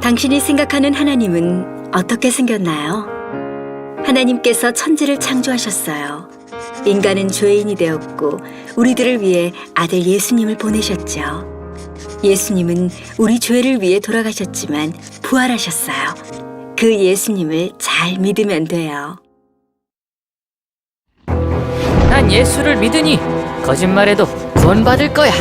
당신이 생각하는 하나님은 어떻게 생겼나요? 하나님께서 천지를 창조하셨어요. 인간은 죄인이 되었고 우리들을 위해 아들 예수님을 보내셨죠. 예수님은 우리 죄를 위해 돌아가셨지만 부활하셨어요. 그 예수님을 잘 믿으면 돼요. 난 예수를 믿으니 거짓말해도 구원받을 거야.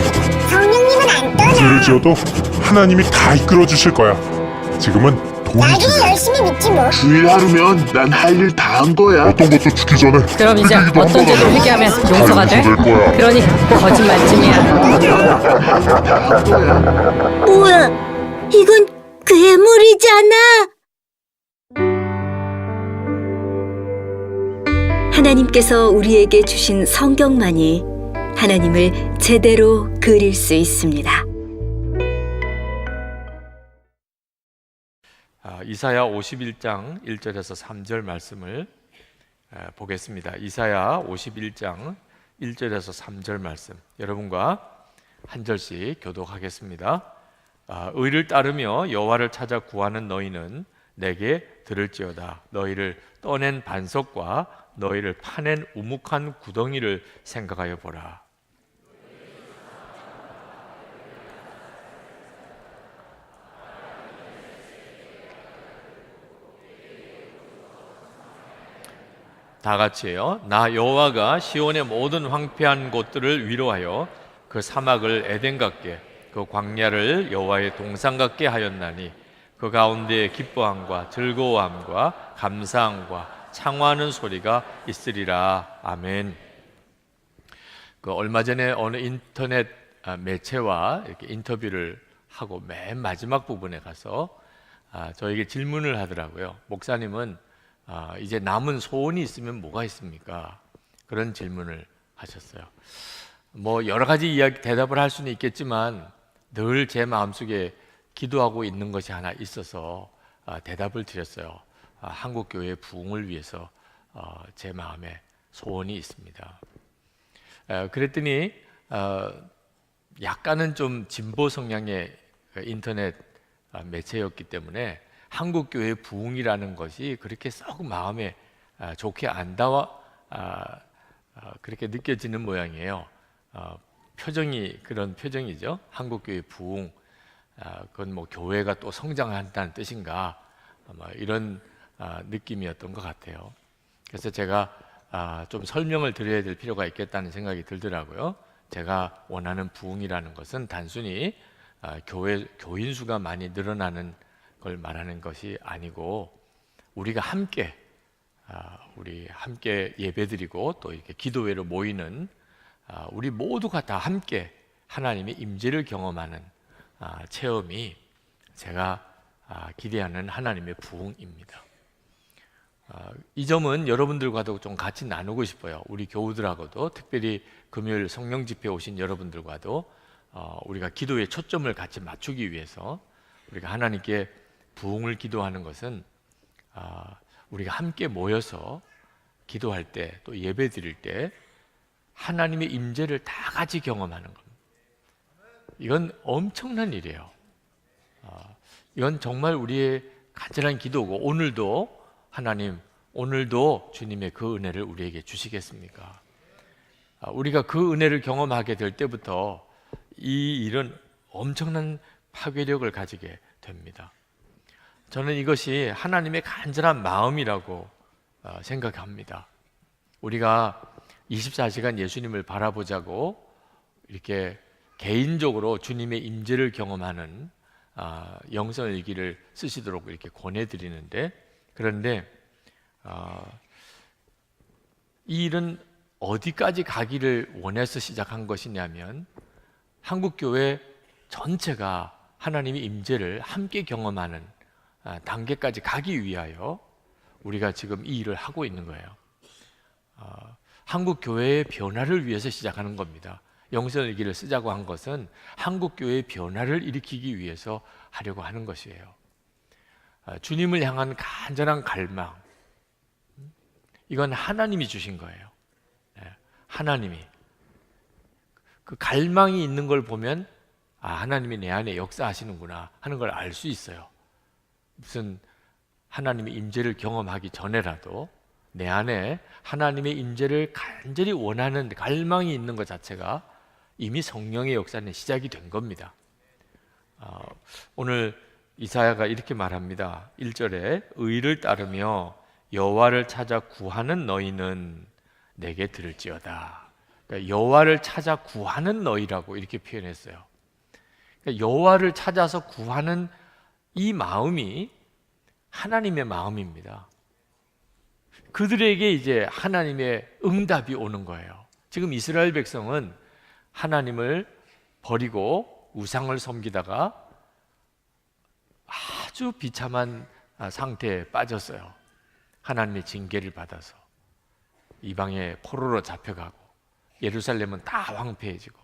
성령님은 안 떠나. 죄를 지어도 하나님이 다 이끌어 주실 거야. 지금은 돈이 나중에 중요해. 열심히 믿지 뭐. 주일 하루면 난 할 일 다 한 거야. 어떤 것도 죽기 전에 그럼 이제 회개기도 어떤 한 죄도 번 회개하면 하고 용서가 다 돼? 용서될 거야. 그러니 거짓말쯤이야. 뭐야? 이건 괴물이잖아. 하나님께서 우리에게 주신 성경만이 하나님을 제대로 그릴 수 있습니다. 이사야 51장 1절에서 3절 말씀을 보겠습니다. 이사야 51장 1절에서 3절 말씀, 여러분과 한 절씩 교독하겠습니다. 의를 따르며 여호와를 찾아 구하는 너희는 내게 들을지어다. 너희를 떠낸 반석과 너희를 파낸 우묵한 구덩이를 생각하여 보라. 다 같이요. 나 여호와가 시온의 모든 황폐한 곳들을 위로하여 그 사막을 에덴 같게, 그 광야를 여호와의 동산 같게 하였나니 그 가운데 기뻐함과 즐거워함과 감사함과 창화하는 소리가 있으리라. 아멘. 얼마 전에 어느 인터넷 매체와 이렇게 인터뷰를 하고 맨 마지막 부분에 가서 저에게 질문을 하더라고요. 목사님은 이제 남은 소원이 있으면 뭐가 있습니까? 그런 질문을 하셨어요. 뭐 여러 가지 이야기 대답을 할 수는 있겠지만 늘 제 마음속에 기도하고 있는 것이 하나 있어서 대답을 드렸어요. 한국 교회의 부흥을 위해서 제 마음에 소원이 있습니다. 그랬더니 약간은 좀 진보 성향의 인터넷 매체였기 때문에 한국 교회의 부흥이라는 것이 그렇게 썩 마음에 좋게 안 닿아 그렇게 느껴지는 모양이에요. 표정이 그런 표정이죠. 한국 교회 부흥, 그건 뭐 교회가 또 성장한다는 뜻인가, 이런 느낌이었던 것 같아요. 그래서 제가 좀 설명을 드려야 될 필요가 있겠다는 생각이 들더라고요. 제가 원하는 부흥이라는 것은 단순히 교인 수가 많이 늘어나는 걸 말하는 것이 아니고, 우리가 함께 예배드리고 또 이렇게 기도회로 모이는 우리 모두가 다 함께 하나님의 임재를 경험하는 체험이 제가 기대하는 하나님의 부흥입니다. 이 점은 여러분들과도 좀 같이 나누고 싶어요. 우리 교우들하고도, 특별히 금요일 성령 집회 오신 여러분들과도 우리가 기도의 초점을 같이 맞추기 위해서 우리가 하나님께 부흥을 기도하는 것은 우리가 함께 모여서 기도할 때, 또 예배 드릴 때 하나님의 임재를 다 같이 경험하는 겁니다. 이건 엄청난 일이에요. 이건 정말 우리의 간절한 기도고, 오늘도 하나님, 오늘도 주님의 그 은혜를 우리에게 주시겠습니까? 우리가 그 은혜를 경험하게 될 때부터 이 일은 엄청난 파괴력을 가지게 됩니다. 저는 이것이 하나님의 간절한 마음이라고 생각합니다. 우리가 24시간 예수님을 바라보자고 이렇게 개인적으로 주님의 임재를 경험하는 영성일기를 쓰시도록 이렇게 권해드리는데, 그런데 이 일은 어디까지 가기를 원해서 시작한 것이냐면, 한국교회 전체가 하나님의 임재를 함께 경험하는 단계까지 가기 위하여 우리가 지금 이 일을 하고 있는 거예요. 한국교회의 변화를 위해서 시작하는 겁니다. 영성일기를 쓰자고 한 것은 한국교회의 변화를 일으키기 위해서 하려고 하는 것이에요. 주님을 향한 간절한 갈망, 이건 하나님이 주신 거예요. 하나님이 그 갈망이 있는 걸 보면 하나님이 내 안에 역사하시는구나 하는 걸 알 수 있어요. 무슨 하나님의 임재를 경험하기 전에라도 내 안에 하나님의 임재를 간절히 원하는 갈망이 있는 것 자체가 이미 성령의 역사는 시작이 된 겁니다. 오늘 이사야가 이렇게 말합니다. 1절에 의를 따르며 여호와를 찾아 구하는 너희는 내게 들을지어다. 그러니까 여호와를 찾아 구하는 너희라고 이렇게 표현했어요. 그러니까 여호와를 찾아서 구하는 이 마음이 하나님의 마음입니다. 그들에게 이제 하나님의 응답이 오는 거예요. 지금 이스라엘 백성은 하나님을 버리고 우상을 섬기다가 아주 비참한 상태에 빠졌어요. 하나님의 징계를 받아서 이방의 포로로 잡혀가고 예루살렘은 다 황폐해지고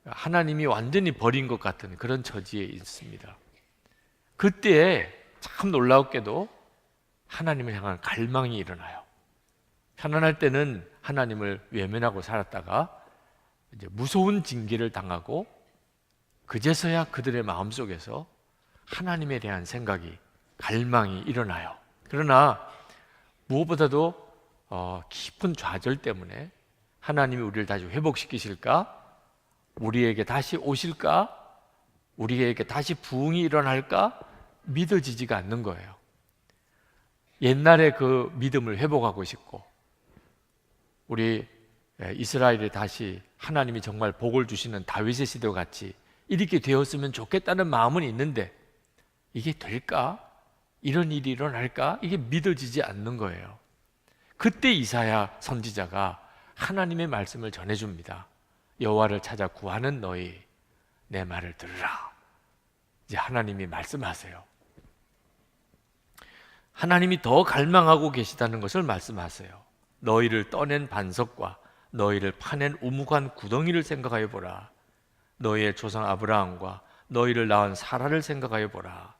하나님이 완전히 버린 것 같은 그런 처지에 있습니다. 그때 참 놀라웠게도 하나님을 향한 갈망이 일어나요. 편안할 때는 하나님을 외면하고 살았다가 이제 무서운 징계를 당하고 그제서야 그들의 마음속에서 하나님에 대한 생각이 갈망이 일어나요. 그러나 무엇보다도 깊은 좌절 때문에 하나님이 우리를 다시 회복시키실까? 우리에게 다시 오실까? 우리에게 다시 부흥이 일어날까? 믿어지지가 않는 거예요. 옛날에 그 믿음을 회복하고 싶고 우리 이스라엘이 다시 하나님이 정말 복을 주시는 다윗의 시대와 같이 이렇게 되었으면 좋겠다는 마음은 있는데 이게 될까? 이런 일이 일어날까? 이게 믿어지지 않는 거예요. 그때 이사야 선지자가 하나님의 말씀을 전해줍니다. 여호와를 찾아 구하는 너희 내 말을 들으라. 이제 하나님이 말씀하세요. 하나님이 더 갈망하고 계시다는 것을 말씀하세요. 너희를 떠낸 반석과 너희를 파낸 우묵한 구덩이를 생각하여 보라. 너희의 조상 아브라함과 너희를 낳은 사라를 생각하여 보라.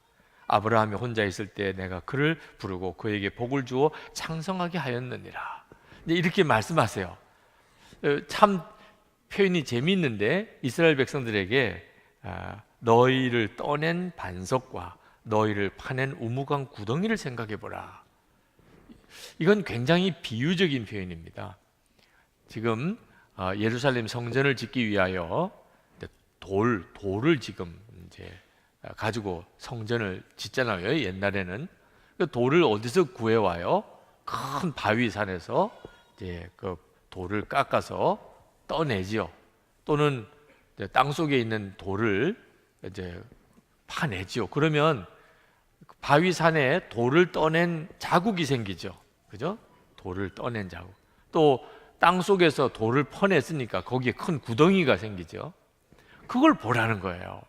아브라함이 혼자 있을 때 내가 그를 부르고 그에게 복을 주어 창성하게 하였느니라. 이렇게 말씀하세요. 참 표현이 재미있는데 이스라엘 백성들에게 너희를 떠낸 반석과 너희를 파낸 우묵한 구덩이를 생각해 보라. 이건 굉장히 비유적인 표현입니다. 지금 예루살렘 성전을 짓기 위하여 돌을 지금 이제 가지고 성전을 짓잖아요. 옛날에는 그 돌을 어디서 구해와요? 큰 바위산에서 이제 그 돌을 깎아서 떠내지요. 또는 땅 속에 있는 돌을 이제 파내지요. 그러면 바위산에 돌을 떠낸 자국이 생기죠. 그죠? 돌을 떠낸 자국. 또 땅 속에서 돌을 퍼냈으니까 거기에 큰 구덩이가 생기죠. 그걸 보라는 거예요.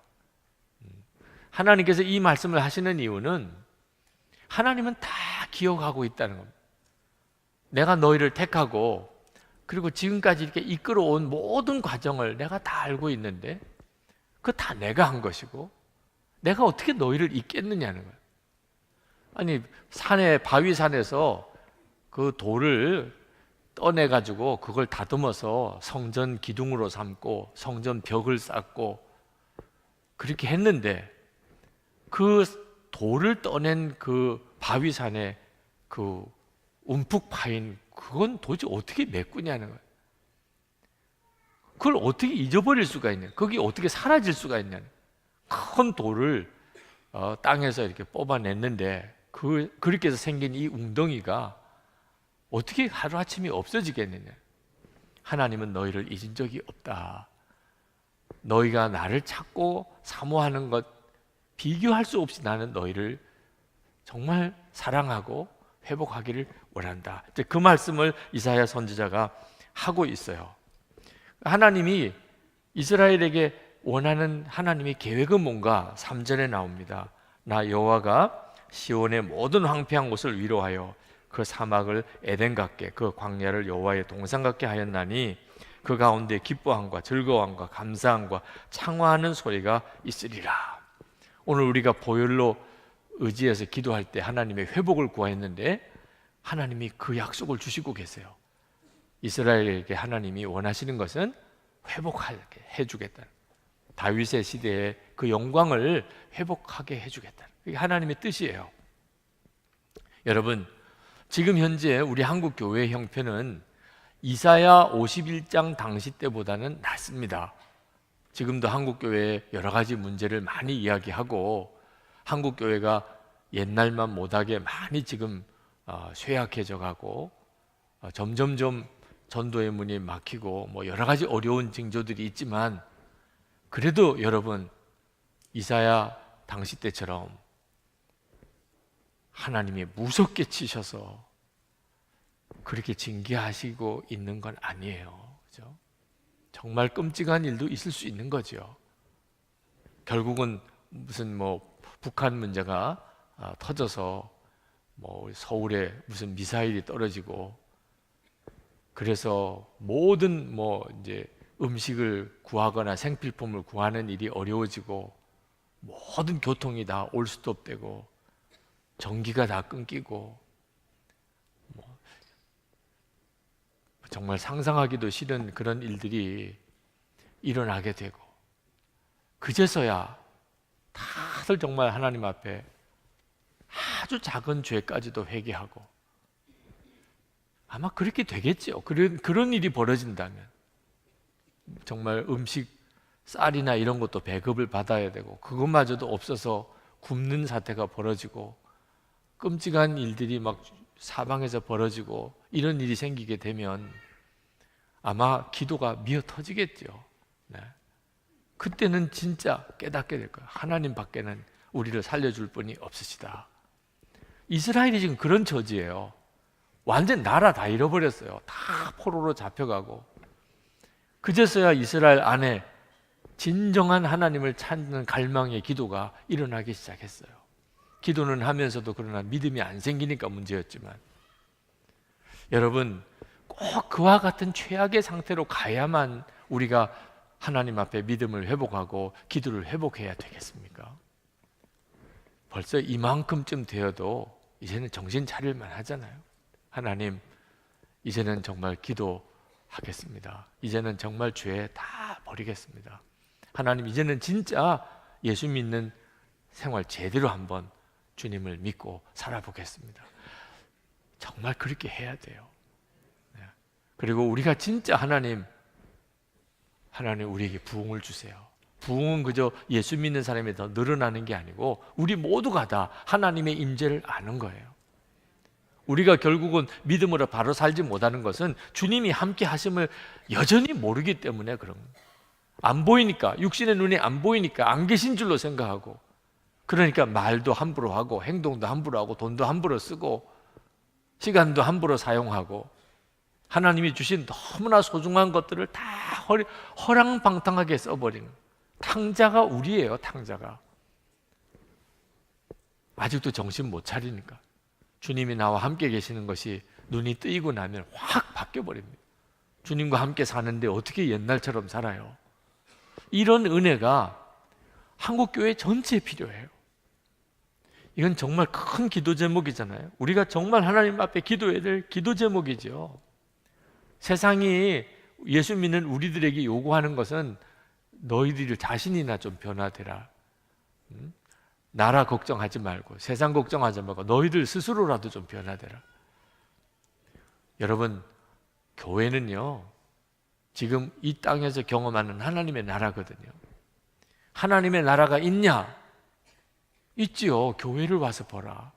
하나님께서 이 말씀을 하시는 이유는 하나님은 다 기억하고 있다는 겁니다. 내가 너희를 택하고 그리고 지금까지 이렇게 이끌어온 모든 과정을 내가 다 알고 있는데 그거 다 내가 한 것이고 내가 어떻게 너희를 잊겠느냐는 거예요. 아니 바위산에서 그 돌을 떠내가지고 그걸 다듬어서 성전 기둥으로 삼고 성전 벽을 쌓고 그렇게 했는데 그 돌을 떠낸 그 바위산에 그 움푹 파인 그건 도대체 어떻게 메꾸냐는 거예요. 그걸 어떻게 잊어버릴 수가 있냐? 그게 어떻게 사라질 수가 있냐? 큰 돌을 땅에서 이렇게 뽑아냈는데 그렇게 해서 생긴 이 웅덩이가 어떻게 하루아침에 없어지겠느냐? 하나님은 너희를 잊은 적이 없다. 너희가 나를 찾고 사모하는 것 비교할 수 없이 나는 너희를 정말 사랑하고 회복하기를 원한다. 이제 그 말씀을 이사야 선지자가 하고 있어요. 하나님이 이스라엘에게 원하는 하나님의 계획은 뭔가 3절에 나옵니다. 나 여호와가 시온의 모든 황폐한 곳을 위로하여 그 사막을 에덴 같게 그 광야를 여호와의 동산 같게 하였나니 그 가운데 기뻐함과 즐거움과 감사함과 창화하는 소리가 있으리라. 오늘 우리가 보혈로 의지해서 기도할 때 하나님의 회복을 구했는데 하나님이 그 약속을 주시고 계세요. 이스라엘에게 하나님이 원하시는 것은 회복하게 해주겠다. 다윗의 시대에 그 영광을 회복하게 해주겠다. 이게 하나님의 뜻이에요. 여러분, 지금 현재 우리 한국 교회의 형편은 이사야 51장 당시 때보다는 낫습니다. 지금도 한국 교회에 여러 가지 문제를 많이 이야기하고 한국 교회가 옛날만 못하게 많이 지금 쇠약해져 가고 점점점 전도의 문이 막히고 뭐 여러 가지 어려운 징조들이 있지만, 그래도 여러분, 이사야 당시 때처럼 하나님이 무섭게 치셔서 그렇게 징계하시고 있는 건 아니에요. 그죠? 정말 끔찍한 일도 있을 수 있는 거죠. 결국은 무슨 뭐 북한 문제가 터져서 뭐 서울에 무슨 미사일이 떨어지고, 그래서 모든 뭐 이제 음식을 구하거나 생필품을 구하는 일이 어려워지고, 모든 교통이 다 올스톱 되고, 전기가 다 끊기고, 뭐 정말 상상하기도 싫은 그런 일들이 일어나게 되고, 그제서야 다들 정말 하나님 앞에 아주 작은 죄까지도 회개하고, 아마 그렇게 되겠죠. 그런 일이 벌어진다면 정말 음식, 쌀이나 이런 것도 배급을 받아야 되고, 그것마저도 없어서 굶는 사태가 벌어지고, 끔찍한 일들이 막 사방에서 벌어지고, 이런 일이 생기게 되면 아마 기도가 미어 터지겠죠. 네. 그때는 진짜 깨닫게 될 거예요. 하나님 밖에는 우리를 살려줄 분이 없으시다. 이스라엘이 지금 그런 처지예요. 완전 나라 다 잃어버렸어요. 다 포로로 잡혀가고. 그제서야 이스라엘 안에 진정한 하나님을 찾는 갈망의 기도가 일어나기 시작했어요. 기도는 하면서도 그러나 믿음이 안 생기니까 문제였지만, 여러분, 꼭 그와 같은 최악의 상태로 가야만 우리가 하나님 앞에 믿음을 회복하고 기도를 회복해야 되겠습니까? 벌써 이만큼쯤 되어도 이제는 정신 차릴만 하잖아요. 하나님, 이제는 정말 기도하겠습니다. 이제는 정말 죄 다 버리겠습니다. 하나님, 이제는 진짜 예수 믿는 생활 제대로 한번 주님을 믿고 살아보겠습니다. 정말 그렇게 해야 돼요. 네. 그리고 우리가 진짜 하나님 우리에게 부흥을 주세요. 부흥은 그저 예수 믿는 사람이 더 늘어나는 게 아니고 우리 모두가 다 하나님의 임재를 아는 거예요. 우리가 결국은 믿음으로 바로 살지 못하는 것은 주님이 함께 하심을 여전히 모르기 때문에 그런 거예요. 안 보이니까, 육신의 눈에 안 보이니까 안 계신 줄로 생각하고, 그러니까 말도 함부로 하고, 행동도 함부로 하고, 돈도 함부로 쓰고, 시간도 함부로 사용하고, 하나님이 주신 너무나 소중한 것들을 다 허랑방탕하게 써버리는, 탕자가 우리예요. 탕자가 아직도 정신 못 차리니까. 주님이 나와 함께 계시는 것이 눈이 뜨이고 나면 확 바뀌어버립니다. 주님과 함께 사는데 어떻게 옛날처럼 살아요? 이런 은혜가 한국교회 전체에 필요해요. 이건 정말 큰 기도 제목이잖아요. 우리가 정말 하나님 앞에 기도해야 될 기도 제목이죠. 세상이 예수 믿는 우리들에게 요구하는 것은 너희들 자신이나 좀 변화되라. 나라 걱정하지 말고, 세상 걱정하지 말고 너희들 스스로라도 좀 변화되라. 여러분, 교회는요, 지금 이 땅에서 경험하는 하나님의 나라거든요. 하나님의 나라가 있냐? 있지요. 교회를 와서 보라.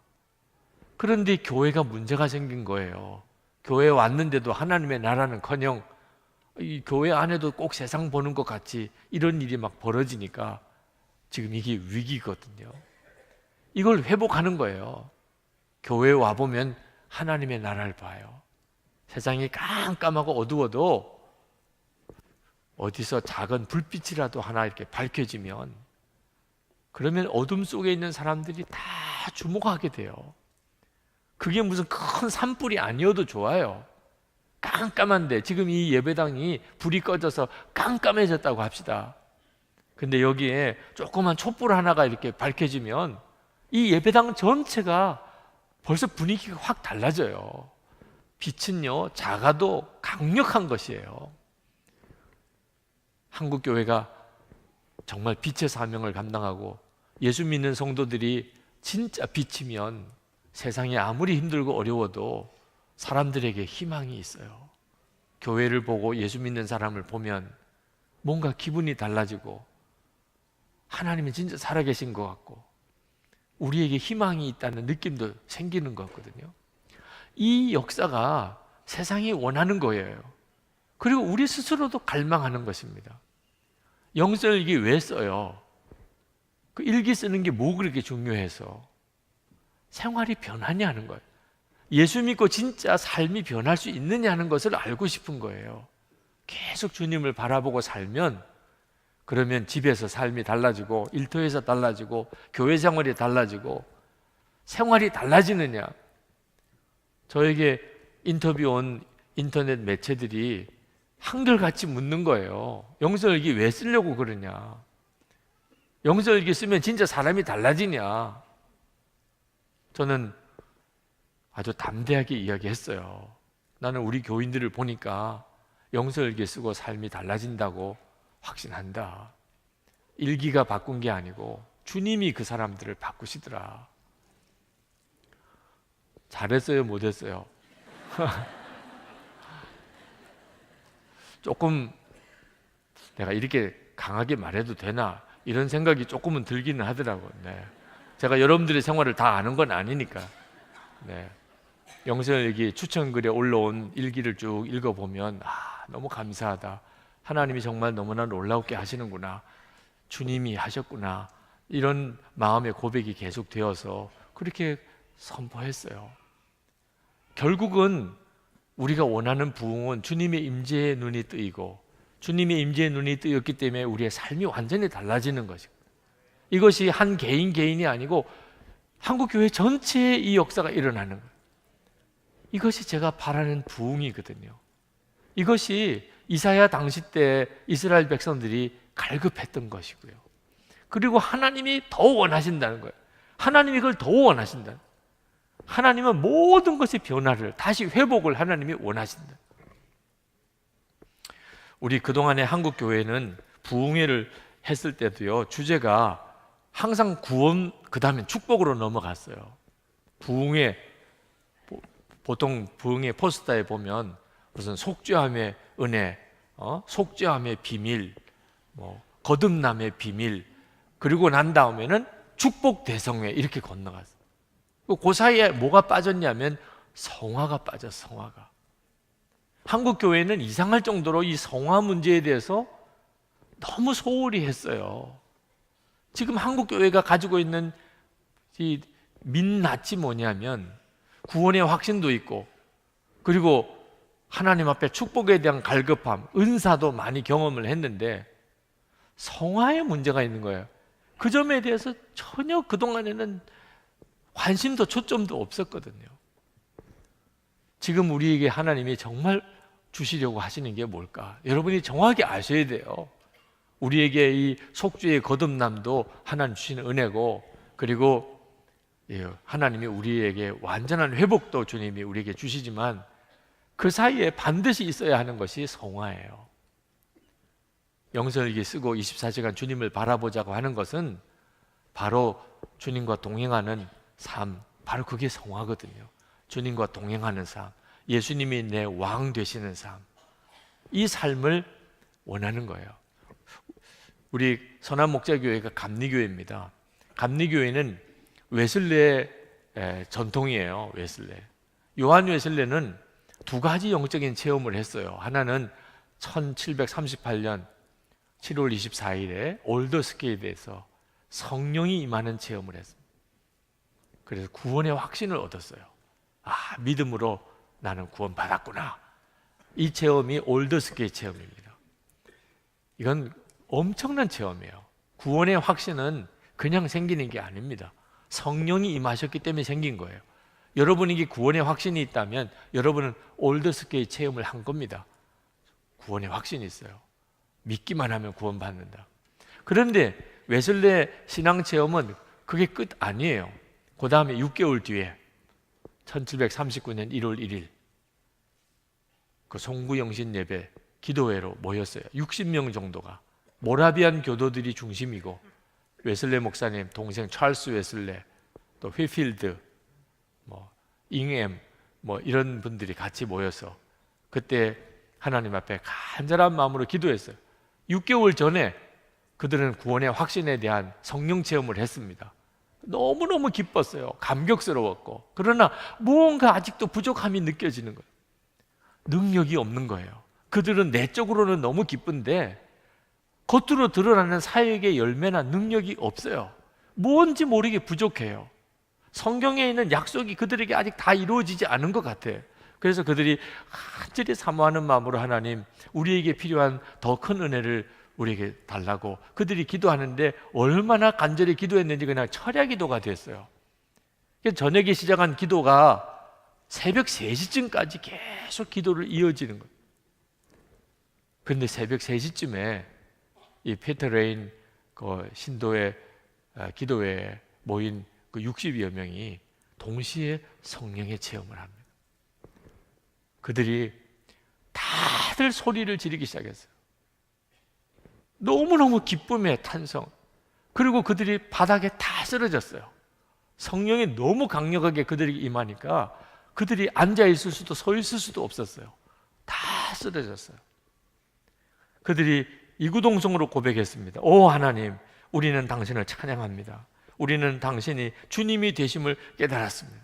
그런데 교회가 문제가 생긴 거예요. 교회에 왔는데도 하나님의 나라는커녕 이 교회 안에도 꼭 세상 보는 것 같이 이런 일이 막 벌어지니까 지금 이게 위기거든요. 이걸 회복하는 거예요. 교회에 와보면 하나님의 나라를 봐요. 세상이 깜깜하고 어두워도 어디서 작은 불빛이라도 하나 이렇게 밝혀지면, 그러면 어둠 속에 있는 사람들이 다 주목하게 돼요. 그게 무슨 큰 산불이 아니어도 좋아요. 깜깜한데, 지금 이 예배당이 불이 꺼져서 깜깜해졌다고 합시다. 근데 여기에 조그만 촛불 하나가 이렇게 밝혀지면 이 예배당 전체가 벌써 분위기가 확 달라져요. 빛은요, 작아도 강력한 것이에요. 한국교회가 정말 빛의 사명을 감당하고 예수 믿는 성도들이 진짜 빛이면 세상이 아무리 힘들고 어려워도 사람들에게 희망이 있어요. 교회를 보고 예수 믿는 사람을 보면 뭔가 기분이 달라지고 하나님이 진짜 살아계신 것 같고 우리에게 희망이 있다는 느낌도 생기는 것 같거든요. 이 역사가 세상이 원하는 거예요. 그리고 우리 스스로도 갈망하는 것입니다. 영성일기 왜 써요? 그 일기 쓰는 게 뭐 그렇게 중요해서? 생활이 변하냐는 거예요. 예수 믿고 진짜 삶이 변할 수 있느냐는 것을 알고 싶은 거예요. 계속 주님을 바라보고 살면 그러면 집에서 삶이 달라지고 일터에서 달라지고 교회 생활이 달라지고 생활이 달라지느냐. 저에게 인터뷰 온 인터넷 매체들이 한결같이 묻는 거예요. 영성일기 왜 쓰려고 그러냐. 영성일기 쓰면 진짜 사람이 달라지냐. 저는 아주 담대하게 이야기했어요. 나는 우리 교인들을 보니까 영성일기 쓰고 삶이 달라진다고 확신한다. 일기가 바꾼 게 아니고 주님이 그 사람들을 바꾸시더라. 잘했어요, 못했어요? 조금 내가 이렇게 강하게 말해도 되나 이런 생각이 조금은 들기는 하더라고요. 네. 제가 여러분들의 생활을 다 아는 건 아니니까. 네. 영성일기 추천글에 올라온 일기를 쭉 읽어보면 너무 감사하다. 하나님이 정말 너무나 놀랍게 하시는구나. 주님이 하셨구나. 이런 마음의 고백이 계속 되어서 그렇게 선포했어요. 결국은 우리가 원하는 부흥은 주님의 임재의 눈이 뜨이고 주님의 임재의 눈이 뜨였기 때문에 우리의 삶이 완전히 달라지는 것이고 이것이 한 개인이 아니고 한국교회 전체에 이 역사가 일어나는 거예요. 이것이 제가 바라는 부흥이거든요. 이것이 이사야 당시 때 이스라엘 백성들이 갈급했던 것이고요. 그리고 하나님이 더 원하신다는 거예요. 하나님이 그걸 더 원하신다. 하나님은 모든 것의 변화를 다시 회복을 하나님이 원하신다. 우리 그동안에 한국 교회는 부흥회를 했을 때도요, 주제가 항상 구원 그다음에 축복으로 넘어갔어요. 부흥회 보통 부흥회 포스터에 보면 무슨 속죄함의 은혜, 속죄함의 비밀, 거듭남의 비밀, 그리고 난 다음에는 축복 대성회 이렇게 건너갔어요. 그 사이에 뭐가 빠졌냐면 성화가 빠졌어. 성화가. 한국 교회는 이상할 정도로 이 성화 문제에 대해서 너무 소홀히 했어요. 지금 한국 교회가 가지고 있는 이 민낯이 뭐냐면 구원의 확신도 있고 그리고 하나님 앞에 축복에 대한 갈급함, 은사도 많이 경험을 했는데 성화에 문제가 있는 거예요. 그 점에 대해서 전혀 그동안에는 관심도 초점도 없었거든요. 지금 우리에게 하나님이 정말 주시려고 하시는 게 뭘까? 여러분이 정확히 아셔야 돼요. 우리에게 이 속죄의 거듭남도 하나님 주시는 은혜고 그리고 하나님이 우리에게 완전한 회복도 주님이 우리에게 주시지만 그 사이에 반드시 있어야 하는 것이 성화예요. 영성일기 쓰고 24시간 주님을 바라보자고 하는 것은 바로 주님과 동행하는 삶, 바로 그게 성화거든요. 주님과 동행하는 삶, 예수님이 내 왕 되시는 삶, 이 삶을 원하는 거예요. 우리 선한목자교회가 감리교회입니다. 감리교회는 웨슬레의 전통이에요. 웨슬레. 요한 웨슬레는 두 가지 영적인 체험을 했어요. 하나는 1738년 7월 24일에 올더스케이드에서 성령이 임하는 체험을 했습니다. 그래서 구원의 확신을 얻었어요. 믿음으로 나는 구원받았구나. 이 체험이 올더스케이드 체험입니다. 이건 엄청난 체험이에요. 구원의 확신은 그냥 생기는 게 아닙니다. 성령이 임하셨기 때문에 생긴 거예요. 여러분에게 구원의 확신이 있다면 여러분은 올더스케이드 체험을 한 겁니다. 구원의 확신이 있어요. 믿기만 하면 구원받는다. 그런데 웨슬레 신앙 체험은 그게 끝 아니에요. 그 다음에 6개월 뒤에 1739년 1월 1일 그 송구영신 예배 기도회로 모였어요. 60명 정도가. 모라비안 교도들이 중심이고 웨슬레 목사님 동생 찰스 웨슬레 또 휘필드, 뭐 잉엠, 뭐 이런 분들이 같이 모여서 그때 하나님 앞에 간절한 마음으로 기도했어요. 6개월 전에 그들은 구원의 확신에 대한 성령 체험을 했습니다. 너무너무 기뻤어요. 감격스러웠고. 그러나 무언가 아직도 부족함이 느껴지는 거예요. 능력이 없는 거예요. 그들은 내적으로는 너무 기쁜데 겉으로 드러나는 사역의 열매나 능력이 없어요. 뭔지 모르게 부족해요. 성경에 있는 약속이 그들에게 아직 다 이루어지지 않은 것 같아요. 그래서 그들이 간절히 사모하는 마음으로 하나님, 우리에게 필요한 더 큰 은혜를 우리에게 달라고 그들이 기도하는데 얼마나 간절히 기도했는지 그냥 철야 기도가 됐어요. 저녁에 시작한 기도가 새벽 3시쯤까지 계속 기도를 이어지는 거예요. 그런데 새벽 3시쯤에 이 피터 레인 그 신도의 기도회에 모인 그 60여 명이 동시에 성령의 체험을 합니다. 그들이 다들 소리를 지르기 시작했어요. 너무너무 기쁨의 탄성. 그리고 그들이 바닥에 다 쓰러졌어요. 성령이 너무 강력하게 그들에게 임하니까 그들이 앉아 있을 수도 서 있을 수도 없었어요. 다 쓰러졌어요. 그들이 이구동성으로 고백했습니다. 오 하나님, 우리는 당신을 찬양합니다. 우리는 당신이 주님이 되심을 깨달았습니다.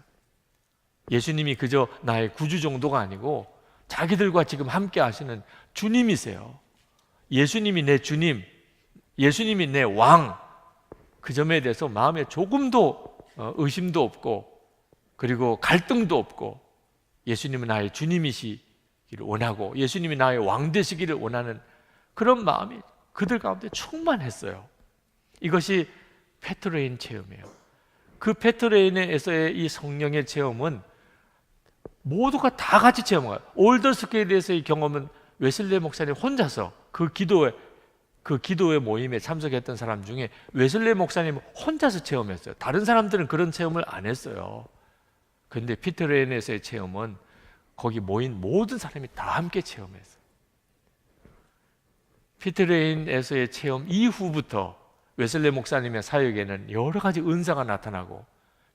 예수님이 그저 나의 구주 정도가 아니고 자기들과 지금 함께 하시는 주님이세요. 예수님이 내 주님, 예수님이 내 왕. 그 점에 대해서 마음에 조금도 의심도 없고 그리고 갈등도 없고 예수님은 나의 주님이시기를 원하고 예수님이 나의 왕 되시기를 원하는 그런 마음이 그들 가운데 충만했어요. 이것이 페트레인 체험이에요. 그 페트레인에서의 이 성령의 체험은 모두가 다 같이 체험해요. 올더스케일에 대해서의 경험은 웨슬리 목사님 혼자서 그 기도회 모임에 참석했던 사람 중에 웨슬리 목사님 혼자서 체험했어요. 다른 사람들은 그런 체험을 안 했어요. 그런데 피터레인에서의 체험은 거기 모인 모든 사람이 다 함께 체험했어요. 피터레인에서의 체험 이후부터 웨슬리 목사님의 사역에는 여러 가지 은사가 나타나고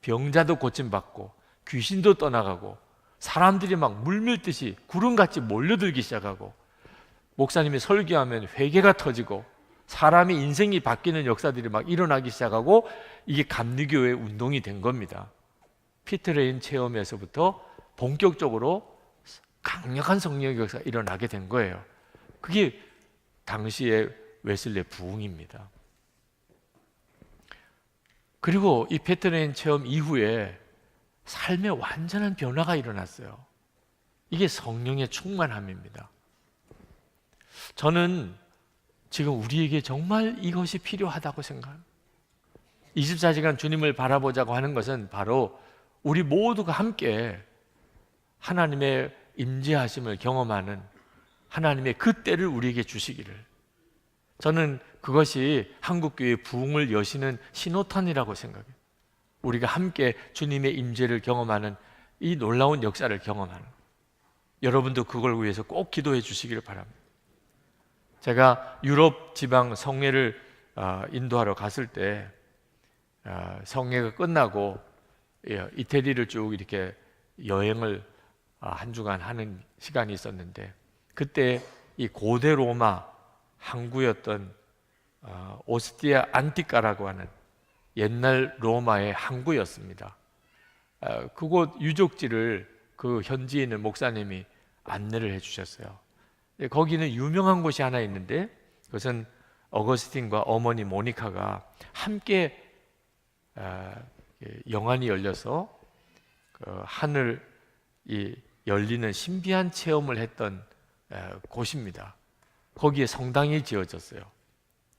병자도 고침받고 귀신도 떠나가고 사람들이 막 물밀듯이 구름같이 몰려들기 시작하고 목사님이 설교하면 회개가 터지고 사람의 인생이 바뀌는 역사들이 막 일어나기 시작하고 이게 감리교회 운동이 된 겁니다. 피트레인 체험에서부터 본격적으로 강력한 성령의 역사가 일어나게 된 거예요. 그게 당시의 웨슬리 부흥입니다. 그리고 이 피트레인 체험 이후에 삶에 완전한 변화가 일어났어요. 이게 성령의 충만함입니다. 저는 지금 우리에게 정말 이것이 필요하다고 생각합니다. 24시간 주님을 바라보자고 하는 것은 바로 우리 모두가 함께 하나님의 임재하심을 경험하는 하나님의 그 때를 우리에게 주시기를, 저는 그것이 한국교회의 부흥을 여시는 신호탄이라고 생각해요. 우리가 함께 주님의 임재를 경험하는 이 놀라운 역사를 경험하는, 여러분도 그걸 위해서 꼭 기도해 주시기를 바랍니다. 제가 유럽 지방 성례를 인도하러 갔을 때 성례가 끝나고 이태리를 쭉 이렇게 여행을 한 주간 하는 시간이 있었는데, 그때 이 고대 로마 항구였던 오스티아 안티카라고 하는 옛날 로마의 항구였습니다. 그곳 유적지를 그 현지에 있는 목사님이 안내를 해주셨어요. 거기는 유명한 곳이 하나 있는데, 그것은 어거스틴과 어머니 모니카가 함께 영안이 열려서 그 하늘이 열리는 신비한 체험을 했던 곳입니다. 거기에 성당이 지어졌어요.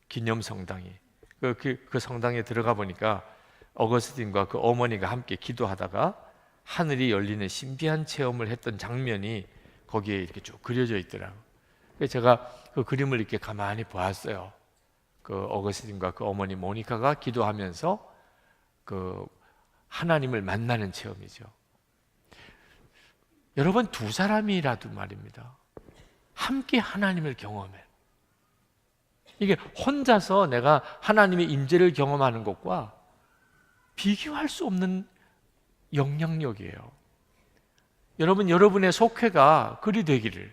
기념 성당이. 그 성당에 들어가 보니까 어거스틴과 그 어머니가 함께 기도하다가 하늘이 열리는 신비한 체험을 했던 장면이 거기에 이렇게 쭉 그려져 있더라고요. 그래서 제가 그 그림을 이렇게 가만히 보았어요. 그 어거스틴과 그 어머니 모니카가 기도하면서 그 하나님을 만나는 체험이죠. 여러분, 두 사람이라도 말입니다, 함께 하나님을 경험해. 이게 혼자서 내가 하나님의 임재를 경험하는 것과 비교할 수 없는 영향력이에요. 여러분, 여러분의 속회가 그리 되기를,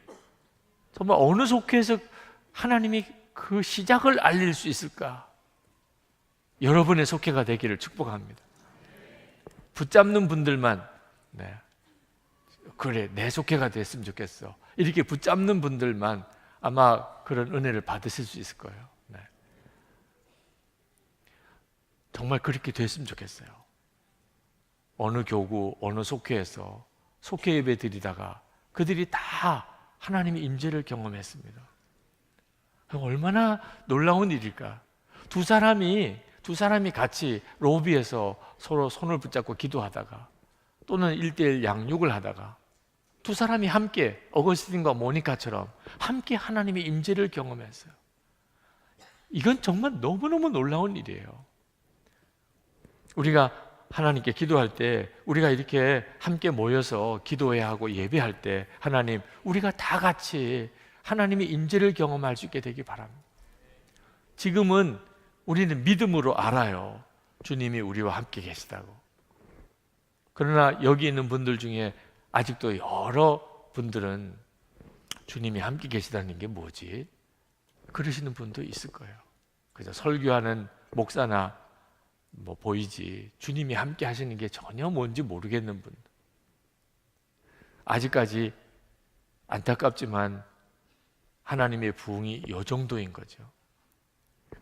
정말 어느 속회에서 하나님이 그 시작을 알릴 수 있을까? 여러분의 속회가 되기를 축복합니다. 붙잡는 분들만, 네, 그래, 내 속회가 됐으면 좋겠어, 이렇게 붙잡는 분들만 아마 그런 은혜를 받으실 수 있을 거예요. 네. 정말 그렇게 됐으면 좋겠어요. 어느 교구, 어느 속회에서 속회 예배 드리다가 그들이 다 하나님의 임재를 경험했습니다. 얼마나 놀라운 일일까? 두 사람이 같이 로비에서 서로 손을 붙잡고 기도하다가, 또는 1:1 양육을 하다가 두 사람이 함께, 어거스틴과 모니카처럼 함께 하나님의 임재를 경험했어요. 이건 정말 너무너무 놀라운 일이에요. 우리가 하나님께 기도할 때, 우리가 이렇게 함께 모여서 기도해야 하고 예배할 때, 하나님, 우리가 다 같이 하나님의 임재를 경험할 수 있게 되기 바랍니다. 지금은 우리는 믿음으로 알아요, 주님이 우리와 함께 계시다고. 그러나 여기 있는 분들 중에 아직도 여러 분들은 주님이 함께 계시다는 게 뭐지? 그러시는 분도 있을 거예요. 그래서 설교하는 목사나 뭐 보이지, 주님이 함께 하시는 게 전혀 뭔지 모르겠는 분, 아직까지 안타깝지만 하나님의 부흥이 요 정도인 거죠.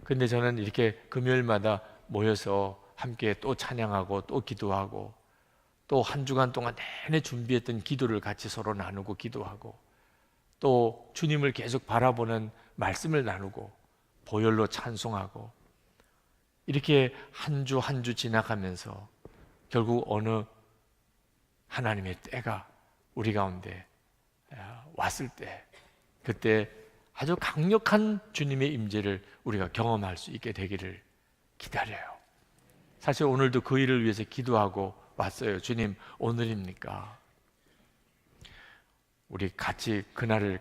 근데 저는 이렇게 금요일마다 모여서 함께 또 찬양하고 또 기도하고, 또 한 주간 동안 내내 준비했던 기도를 같이 서로 나누고 기도하고, 또 주님을 계속 바라보는 말씀을 나누고 보혈로 찬송하고, 이렇게 한 주 한 주 지나가면서 결국 어느 하나님의 때가 우리 가운데 왔을 때, 그때 아주 강력한 주님의 임재를 우리가 경험할 수 있게 되기를 기다려요. 사실 오늘도 그 일을 위해서 기도하고 왔어요. 주님, 오늘입니까? 우리 같이 그날을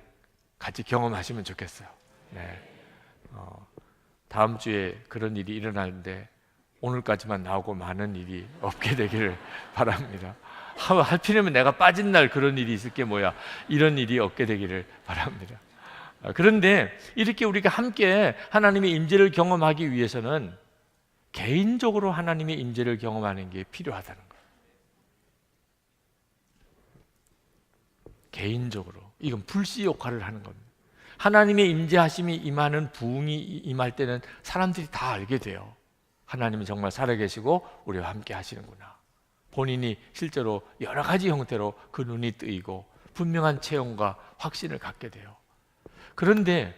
같이 경험하시면 좋겠어요. 네. 다음 주에 그런 일이 일어나는데 오늘까지만 나오고 많은 일이 없게 되기를 바랍니다. 하필이면 내가 빠진 날 그런 일이 있을 게 뭐야, 이런 일이 없게 되기를 바랍니다. 그런데 이렇게 우리가 함께 하나님의 임재를 경험하기 위해서는 개인적으로 하나님의 임재를 경험하는 게 필요하다는 거예요. 개인적으로. 이건 불씨 역할을 하는 겁니다. 하나님의 임재하심이 임하는, 부흥이 임할 때는 사람들이 다 알게 돼요. 하나님은 정말 살아계시고 우리와 함께 하시는구나. 본인이 실제로 여러 가지 형태로 그 눈이 뜨이고 분명한 체험과 확신을 갖게 돼요. 그런데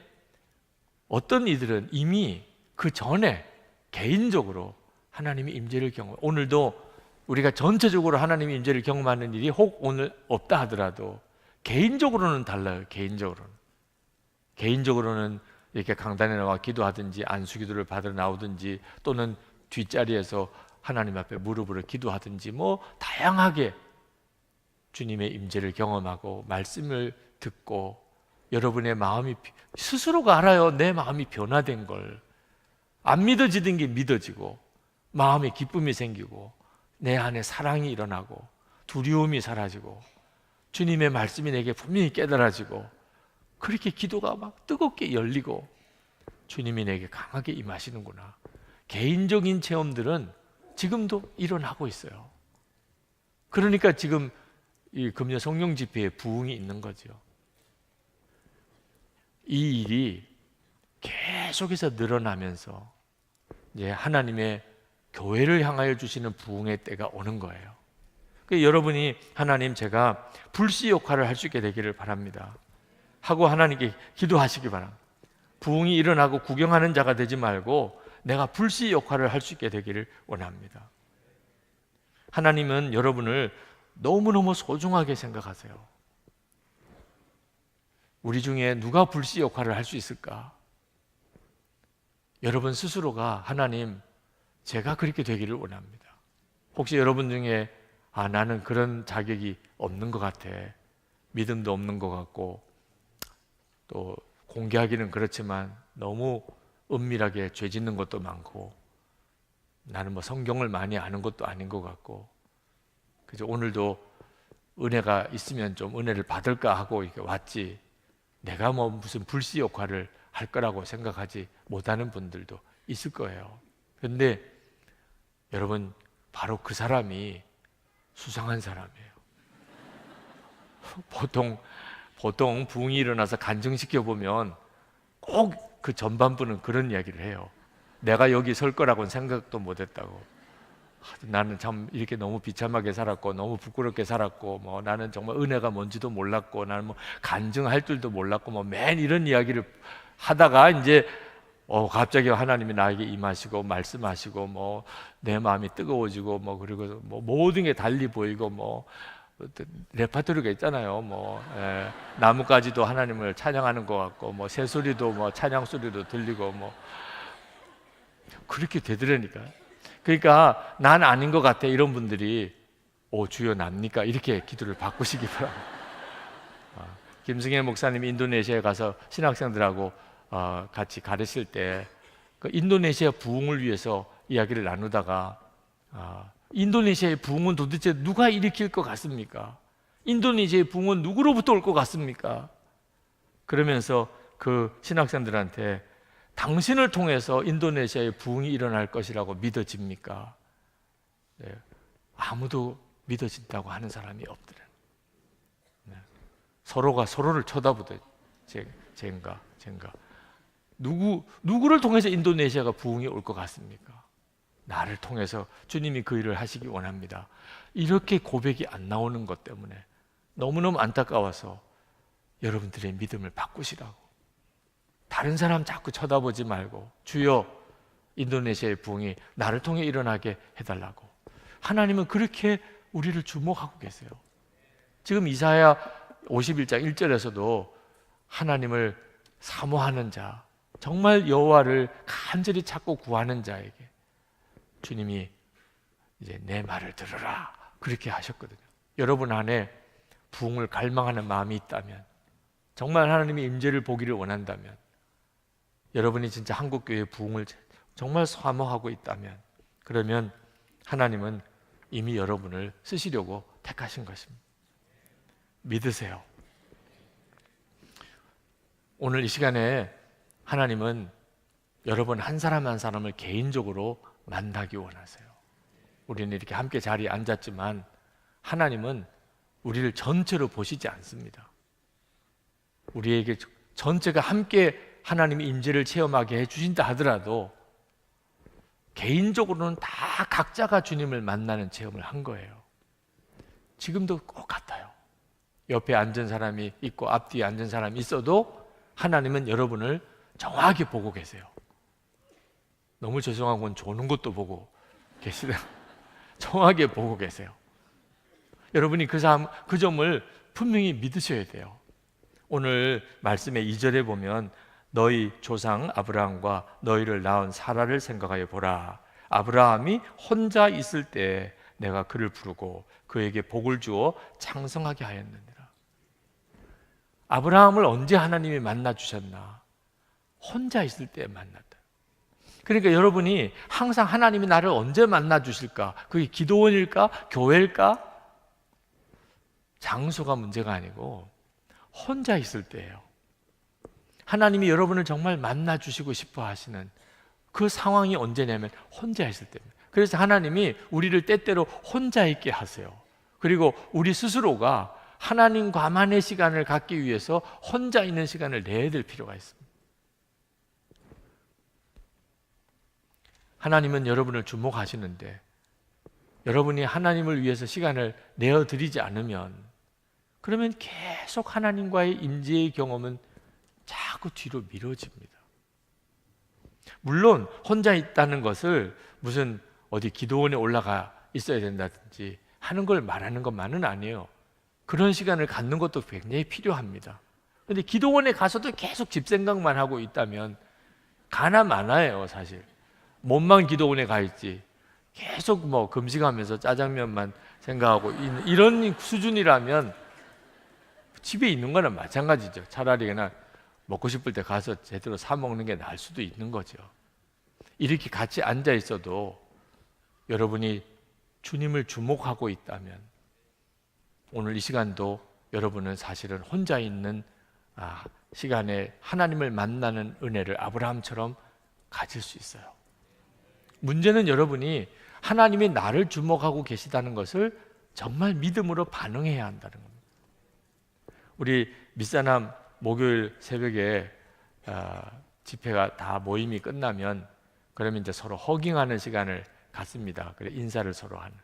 어떤 이들은 이미 그 전에 개인적으로 하나님의 임재를 경험, 오늘도 우리가 전체적으로 하나님의 임재를 경험하는 일이 혹 오늘 없다 하더라도 개인적으로는 달라요. 개인적으로는 이렇게 강단에 나와 기도하든지 안수기도를 받으러 나오든지, 또는 뒷자리에서 하나님 앞에 무릎으로 기도하든지, 뭐 다양하게 주님의 임재를 경험하고 말씀을 듣고, 여러분의 마음이 스스로가 알아요. 내 마음이 변화된 걸. 안 믿어지던 게 믿어지고, 마음에 기쁨이 생기고, 내 안에 사랑이 일어나고, 두려움이 사라지고, 주님의 말씀이 내게 분명히 깨달아지고, 그렇게 기도가 막 뜨겁게 열리고 주님이 내게 강하게 임하시는구나. 개인적인 체험들은 지금도 일어나고 있어요. 그러니까 지금 이 금요 성령 집회에 부흥이 있는 거죠. 이 일이 계속해서 늘어나면서 이제 하나님의 교회를 향하여 주시는 부흥의 때가 오는 거예요. 그러니까 여러분이, 하나님, 제가 불씨 역할을 할 수 있게 되기를 바랍니다 하고 하나님께 기도하시기 바랍니다. 부흥이 일어나고 구경하는 자가 되지 말고 내가 불씨 역할을 할 수 있게 되기를 원합니다. 하나님은 여러분을 너무너무 소중하게 생각하세요. 우리 중에 누가 불씨 역할을 할 수 있을까? 여러분 스스로가, 하나님, 제가 그렇게 되기를 원합니다. 혹시 여러분 중에 나는 그런 자격이 없는 것 같아, 믿음도 없는 것 같고, 또 공개하기는 그렇지만 너무 은밀하게 죄 짓는 것도 많고, 나는 뭐 성경을 많이 아는 것도 아닌 것 같고, 그죠? 오늘도 은혜가 있으면 좀 은혜를 받을까 하고 이렇게 왔지, 내가 뭐 무슨 불씨 역할을 할 거라고 생각하지 못하는 분들도 있을 거예요. 그런데 여러분, 바로 그 사람이 수상한 사람이에요. 보통 부흥이 일어나서 간증시켜 보면 꼭 그 전반부는 그런 이야기를 해요. 내가 여기 설 거라고는 생각도 못 했다고. 나는 참 이렇게 너무 비참하게 살았고 너무 부끄럽게 살았고, 뭐 나는 정말 은혜가 뭔지도 몰랐고, 나는 뭐 간증할 줄도 몰랐고, 뭐 맨 이런 이야기를 하다가 이제 갑자기 하나님이 나에게 임하시고 말씀하시고, 뭐 내 마음이 뜨거워지고, 뭐 그리고 뭐 모든 게 달리 보이고, 뭐 레파토리가 있잖아요. 뭐 나뭇가지도 하나님을 찬양하는 것 같고, 뭐 새소리도 뭐 찬양 소리도 들리고, 뭐 그렇게 되더라니까. 그러니까 난 아닌 것 같아 이런 분들이 주여 납니까? 이렇게 기도를 바꾸시기 바랍니다. 김승혜 목사님이 인도네시아에 가서 신학생들하고 같이 가르칠 때 그 인도네시아 부흥을 위해서 이야기를 나누다가 인도네시아의 부흥은 도대체 누가 일으킬 것 같습니까? 인도네시아의 부흥은 누구로부터 올 것 같습니까? 그러면서 그 신학생들한테 당신을 통해서 인도네시아의 부흥이 일어날 것이라고 믿어집니까? 네. 아무도 믿어진다고 하는 사람이 없더라. 네. 서로가 서로를 쳐다보듯 쟤인가 누구를 통해서 인도네시아가 부흥이 올 것 같습니까? 나를 통해서 주님이 그 일을 하시기 원합니다. 이렇게 고백이 안 나오는 것 때문에 너무너무 안타까워서 여러분들의 믿음을 바꾸시라고. 다른 사람 자꾸 쳐다보지 말고 주여 인도네시아의 부흥이 나를 통해 일어나게 해달라고. 하나님은 그렇게 우리를 주목하고 계세요. 지금 이사야 51장 1절에서도 하나님을 사모하는 자, 정말 여호와를 간절히 찾고 구하는 자에게 주님이 이제 내 말을 들으라 그렇게 하셨거든요. 여러분 안에 부흥을 갈망하는 마음이 있다면, 정말 하나님의 임재를 보기를 원한다면, 여러분이 진짜 한국교회의 부흥을 정말 사모하고 있다면, 그러면 하나님은 이미 여러분을 쓰시려고 택하신 것입니다. 믿으세요. 오늘 이 시간에 하나님은 여러분 한 사람 한 사람을 개인적으로 만나기 원하세요. 우리는 이렇게 함께 자리에 앉았지만 하나님은 우리를 전체로 보시지 않습니다. 우리에게 전체가 함께 하나님의 임재를 체험하게 해주신다 하더라도 개인적으로는 다 각자가 주님을 만나는 체험을 한 거예요. 지금도 꼭 같아요. 옆에 앉은 사람이 있고 앞뒤에 앉은 사람이 있어도 하나님은 여러분을 정확히 보고 계세요. 너무 죄송한 건 조는 것도 보고 계시다. 정확하게 보고 계세요. 여러분이 그 점을 분명히 믿으셔야 돼요. 오늘 말씀의 2절에 보면 너희 조상 아브라함과 너희를 낳은 사라를 생각하여 보라. 아브라함이 혼자 있을 때 내가 그를 부르고 그에게 복을 주어 창성하게 하였느니라. 아브라함을 언제 하나님이 만나 주셨나? 혼자 있을 때 만났다. 그러니까 여러분이 항상 하나님이 나를 언제 만나 주실까? 그게 기도원일까? 교회일까? 장소가 문제가 아니고 혼자 있을 때예요. 하나님이 여러분을 정말 만나 주시고 싶어 하시는 그 상황이 언제냐면 혼자 있을 때입니다. 그래서 하나님이 우리를 때때로 혼자 있게 하세요. 그리고 우리 스스로가 하나님과만의 시간을 갖기 위해서 혼자 있는 시간을 내야 될 필요가 있습니다. 하나님은 여러분을 주목하시는데 여러분이 하나님을 위해서 시간을 내어드리지 않으면, 그러면 계속 하나님과의 임재의 경험은 자꾸 뒤로 미뤄집니다. 물론 혼자 있다는 것을 무슨 어디 기도원에 올라가 있어야 된다든지 하는 걸 말하는 것만은 아니에요. 그런 시간을 갖는 것도 굉장히 필요합니다. 그런데 기도원에 가서도 계속 집 생각만 하고 있다면 가나 마나예요. 사실 몸만 기도원에 가 있지 계속 뭐 금식하면서 짜장면만 생각하고 이런 수준이라면 집에 있는 거는 마찬가지죠. 차라리 그냥 먹고 싶을 때 가서 제대로 사 먹는 게 나을 수도 있는 거죠. 이렇게 같이 앉아 있어도 여러분이 주님을 주목하고 있다면 오늘 이 시간도 여러분은 사실은 혼자 있는 시간에 하나님을 만나는 은혜를 아브라함처럼 가질 수 있어요. 문제는 여러분이 하나님이 나를 주목하고 계시다는 것을 정말 믿음으로 반응해야 한다는 겁니다. 우리 밑사람 목요일 새벽에 집회가 다 모임이 끝나면 그러면 이제 서로 허깅하는 시간을 갖습니다. 그래 인사를 서로 하는.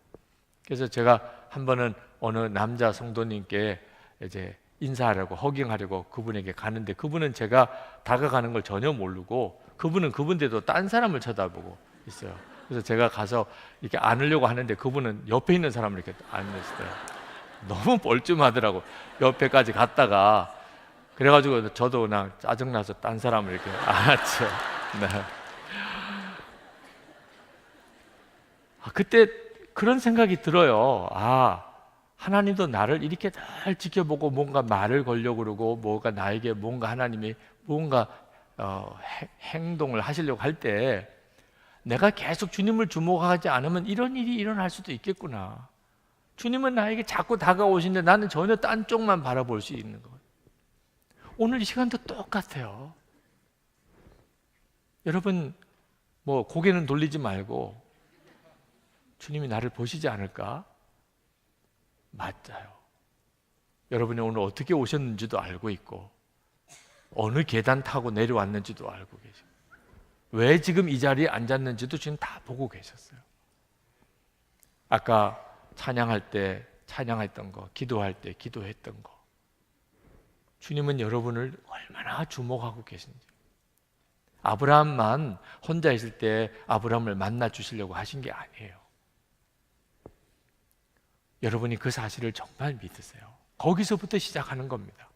그래서 제가 한 번은 어느 남자 성도님께 이제 인사하려고 허깅하려고 그분에게 가는데 그분은 제가 다가가는 걸 전혀 모르고 그분은 그분대로 딴 사람을 쳐다보고 있어요. 그래서 제가 가서 이렇게 안으려고 하는데 그분은 옆에 있는 사람을 이렇게 안으셨어요. 너무 뻘쭘하더라고. 옆에까지 갔다가 그래가지고 저도 그냥 짜증나서 딴 사람을 이렇게 안았죠. 네. 그때 그런 생각이 들어요. 하나님도 나를 이렇게 잘 지켜보고 뭔가 말을 걸려고 그러고 뭔가 나에게 뭔가 하나님이 뭔가 행동을 하시려고 할 때 내가 계속 주님을 주목하지 않으면 이런 일이 일어날 수도 있겠구나. 주님은 나에게 자꾸 다가오시는데 나는 전혀 딴 쪽만 바라볼 수 있는 거예요. 오늘 이 시간도 똑같아요. 여러분 뭐 고개는 돌리지 말고 주님이 나를 보시지 않을까? 맞아요. 여러분이 오늘 어떻게 오셨는지도 알고 있고 어느 계단 타고 내려왔는지도 알고 계시고 왜 지금 이 자리에 앉았는지도 지금 다 보고 계셨어요. 아까 찬양할 때 찬양했던 거, 기도할 때 기도했던 거 주님은 여러분을 얼마나 주목하고 계신지. 아브라함만 혼자 있을 때 아브라함을 만나 주시려고 하신 게 아니에요. 여러분이 그 사실을 정말 믿으세요. 거기서부터 시작하는 겁니다.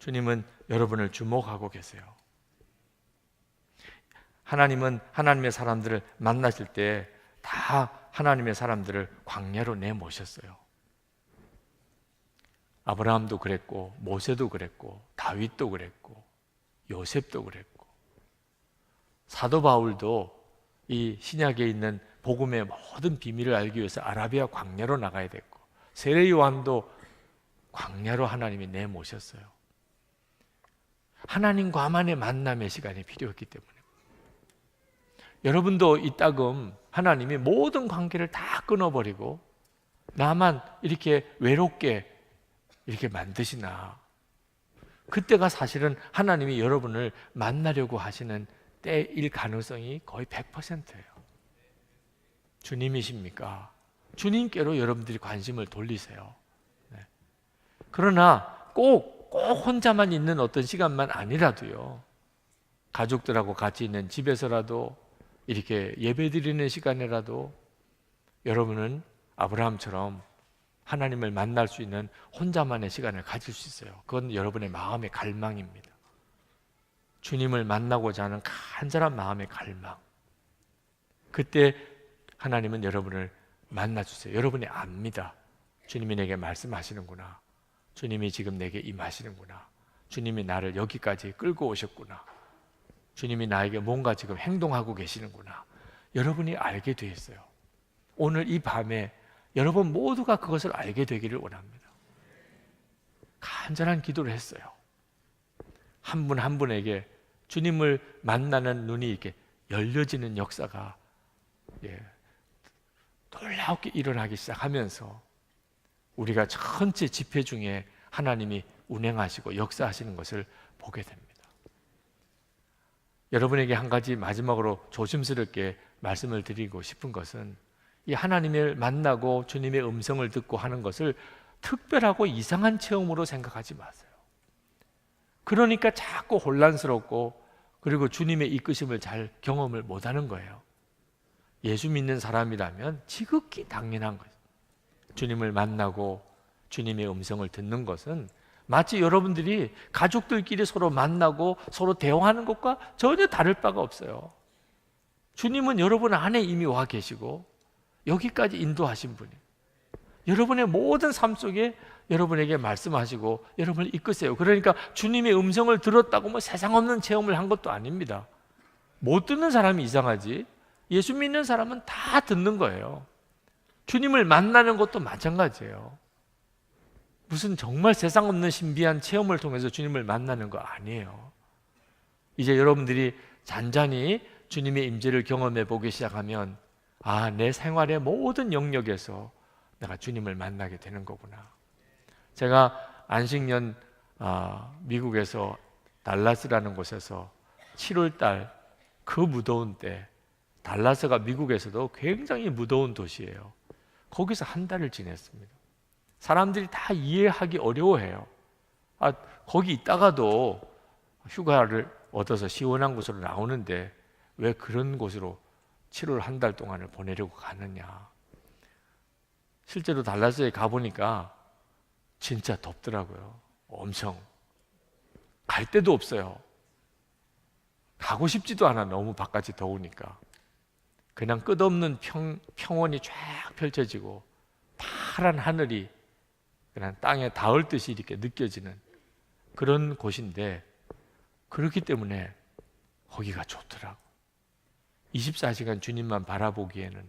주님은 여러분을 주목하고 계세요. 하나님은 하나님의 사람들을 만나실 때 다 하나님의 사람들을 광야로 내모셨어요. 아브라함도 그랬고 모세도 그랬고 다윗도 그랬고 요셉도 그랬고 사도 바울도 이 신약에 있는 복음의 모든 비밀을 알기 위해서 아라비아 광야로 나가야 됐고 세례 요한도 광야로 하나님이 내모셨어요. 하나님과만의 만남의 시간이 필요했기 때문에 여러분도 이따금 하나님이 모든 관계를 다 끊어버리고 나만 이렇게 외롭게 이렇게 만드시나. 그때가 사실은 하나님이 여러분을 만나려고 하시는 때일 가능성이 거의 100%예요. 주님이십니까? 주님께로 여러분들이 관심을 돌리세요. 네. 그러나 꼭 혼자만 있는 어떤 시간만 아니라도요. 가족들하고 같이 있는 집에서라도 이렇게 예배드리는 시간이라도 여러분은 아브라함처럼 하나님을 만날 수 있는 혼자만의 시간을 가질 수 있어요. 그건 여러분의 마음의 갈망입니다. 주님을 만나고자 하는 간절한 마음의 갈망. 그때 하나님은 여러분을 만나주세요. 여러분이 압니다. 주님이 내게 말씀하시는구나. 주님이 지금 내게 임하시는구나. 주님이 나를 여기까지 끌고 오셨구나. 주님이 나에게 뭔가 지금 행동하고 계시는구나. 여러분이 알게 되었어요. 오늘 이 밤에 여러분 모두가 그것을 알게 되기를 원합니다. 간절한 기도를 했어요. 한 분 한 분에게 주님을 만나는 눈이 이렇게 열려지는 역사가 놀랍게 일어나기 시작하면서 우리가 전체 집회 중에 하나님이 운행하시고 역사하시는 것을 보게 됩니다. 여러분에게 한 가지 마지막으로 조심스럽게 말씀을 드리고 싶은 것은 이 하나님을 만나고 주님의 음성을 듣고 하는 것을 특별하고 이상한 체험으로 생각하지 마세요. 그러니까 자꾸 혼란스럽고 그리고 주님의 이끄심을 잘 경험을 못하는 거예요. 예수 믿는 사람이라면 지극히 당연한 거예요. 주님을 만나고 주님의 음성을 듣는 것은 마치 여러분들이 가족들끼리 서로 만나고 서로 대화하는 것과 전혀 다를 바가 없어요. 주님은 여러분 안에 이미 와 계시고 여기까지 인도하신 분이에요. 여러분의 모든 삶 속에 여러분에게 말씀하시고 여러분을 이끄세요. 그러니까 주님의 음성을 들었다고 뭐 세상 없는 체험을 한 것도 아닙니다. 못 듣는 사람이 이상하지 예수 믿는 사람은 다 듣는 거예요. 주님을 만나는 것도 마찬가지예요. 무슨 정말 세상 없는 신비한 체험을 통해서 주님을 만나는 거 아니에요. 이제 여러분들이 잔잔히 주님의 임재를 경험해 보기 시작하면 아, 내 생활의 모든 영역에서 내가 주님을 만나게 되는 거구나. 제가 안식년 미국에서 달라스라는 곳에서 7월 달 그 무더운 때, 달라스가 미국에서도 굉장히 무더운 도시예요. 거기서 한 달을 지냈습니다. 사람들이 다 이해하기 어려워해요. 거기 있다가도 휴가를 얻어서 시원한 곳으로 나오는데 왜 그런 곳으로 7월 한 달 동안을 보내려고 가느냐. 실제로 달라스에 가보니까 진짜 덥더라고요. 엄청. 갈 데도 없어요. 가고 싶지도 않아. 너무 바깥이 더우니까. 그냥 끝없는 평원이 쫙 펼쳐지고 파란 하늘이 그냥 땅에 닿을 듯이 이렇게 느껴지는 그런 곳인데, 그렇기 때문에 거기가 좋더라고. 24시간 주님만 바라보기에는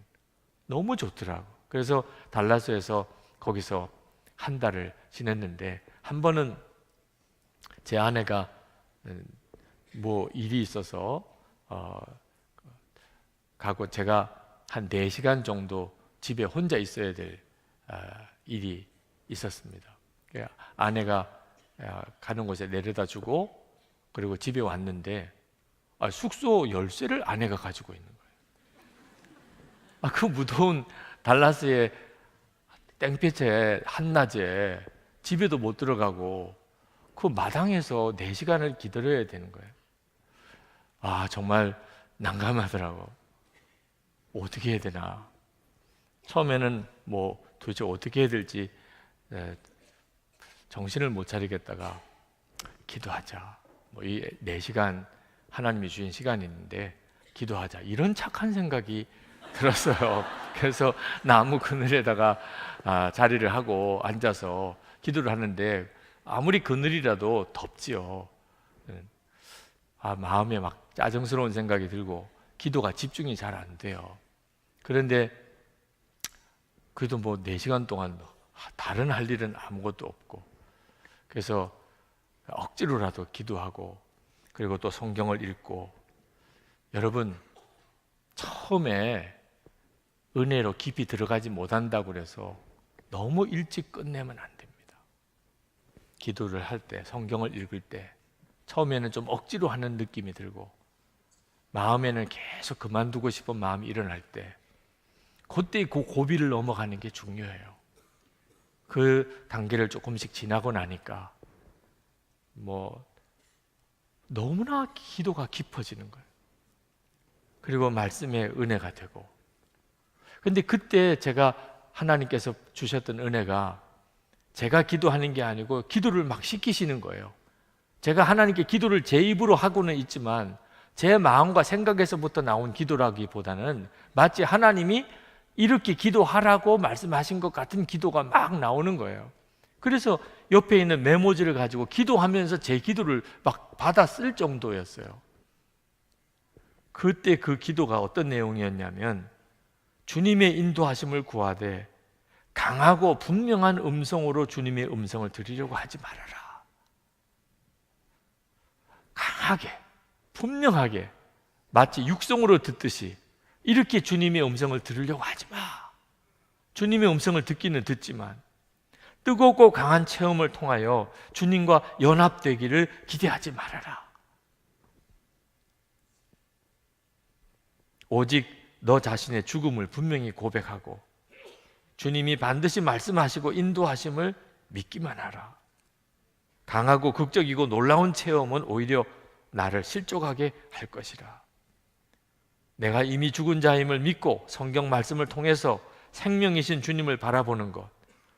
너무 좋더라고. 그래서 달라스에서 거기서 한 달을 지냈는데, 한 번은 제 아내가 뭐 일이 있어서 가고 제가 한 4시간 정도 집에 혼자 있어야 될 일이 있었습니다. 아내가 가는 곳에 내려다 주고 그리고 집에 왔는데 숙소 열쇠를 아내가 가지고 있는 거예요. 그 무더운 달라스의 땡볕에 한낮에 집에도 못 들어가고 그 마당에서 4시간을 기다려야 되는 거예요. 정말 난감하더라고. 어떻게 해야 되나. 처음에는 뭐 도대체 어떻게 해야 될지 정신을 못 차리겠다가 기도하자. 뭐 이 4시간 하나님이 주신 시간이 있는데 기도하자. 이런 착한 생각이 들었어요. 그래서 나무 그늘에다가 자리를 하고 앉아서 기도를 하는데 아무리 그늘이라도 덥지요. 마음에 막 짜증스러운 생각이 들고 기도가 집중이 잘 안 돼요. 그런데 그래도 뭐 4시간 동안 다른 할 일은 아무것도 없고, 그래서 억지로라도 기도하고 그리고 또 성경을 읽고. 여러분, 처음에 은혜로 깊이 들어가지 못한다고 그래서 너무 일찍 끝내면 안 됩니다. 기도를 할 때, 성경을 읽을 때 처음에는 좀 억지로 하는 느낌이 들고 마음에는 계속 그만두고 싶은 마음이 일어날 때 그때 그 고비를 넘어가는 게 중요해요. 그 단계를 조금씩 지나고 나니까 뭐 너무나 기도가 깊어지는 거예요. 그리고 말씀의 은혜가 되고. 근데 그때 제가 하나님께서 주셨던 은혜가 제가 기도하는 게 아니고 기도를 막 시키시는 거예요. 제가 하나님께 기도를 제 입으로 하고는 있지만 제 마음과 생각에서부터 나온 기도라기보다는 마치 하나님이 이렇게 기도하라고 말씀하신 것 같은 기도가 막 나오는 거예요. 그래서 옆에 있는 메모지를 가지고 기도하면서 제 기도를 막 받아 쓸 정도였어요. 그때 그 기도가 어떤 내용이었냐면, 주님의 인도하심을 구하되 강하고 분명한 음성으로 주님의 음성을 들으려고 하지 말아라. 강하게, 분명하게, 마치 육성으로 듣듯이 이렇게 주님의 음성을 들으려고 하지 마. 주님의 음성을 듣기는 듣지만 뜨겁고 강한 체험을 통하여 주님과 연합되기를 기대하지 말아라. 오직 너 자신의 죽음을 분명히 고백하고 주님이 반드시 말씀하시고 인도하심을 믿기만 하라. 강하고 극적이고 놀라운 체험은 오히려 나를 실족하게 할 것이라. 내가 이미 죽은 자임을 믿고 성경 말씀을 통해서 생명이신 주님을 바라보는 것,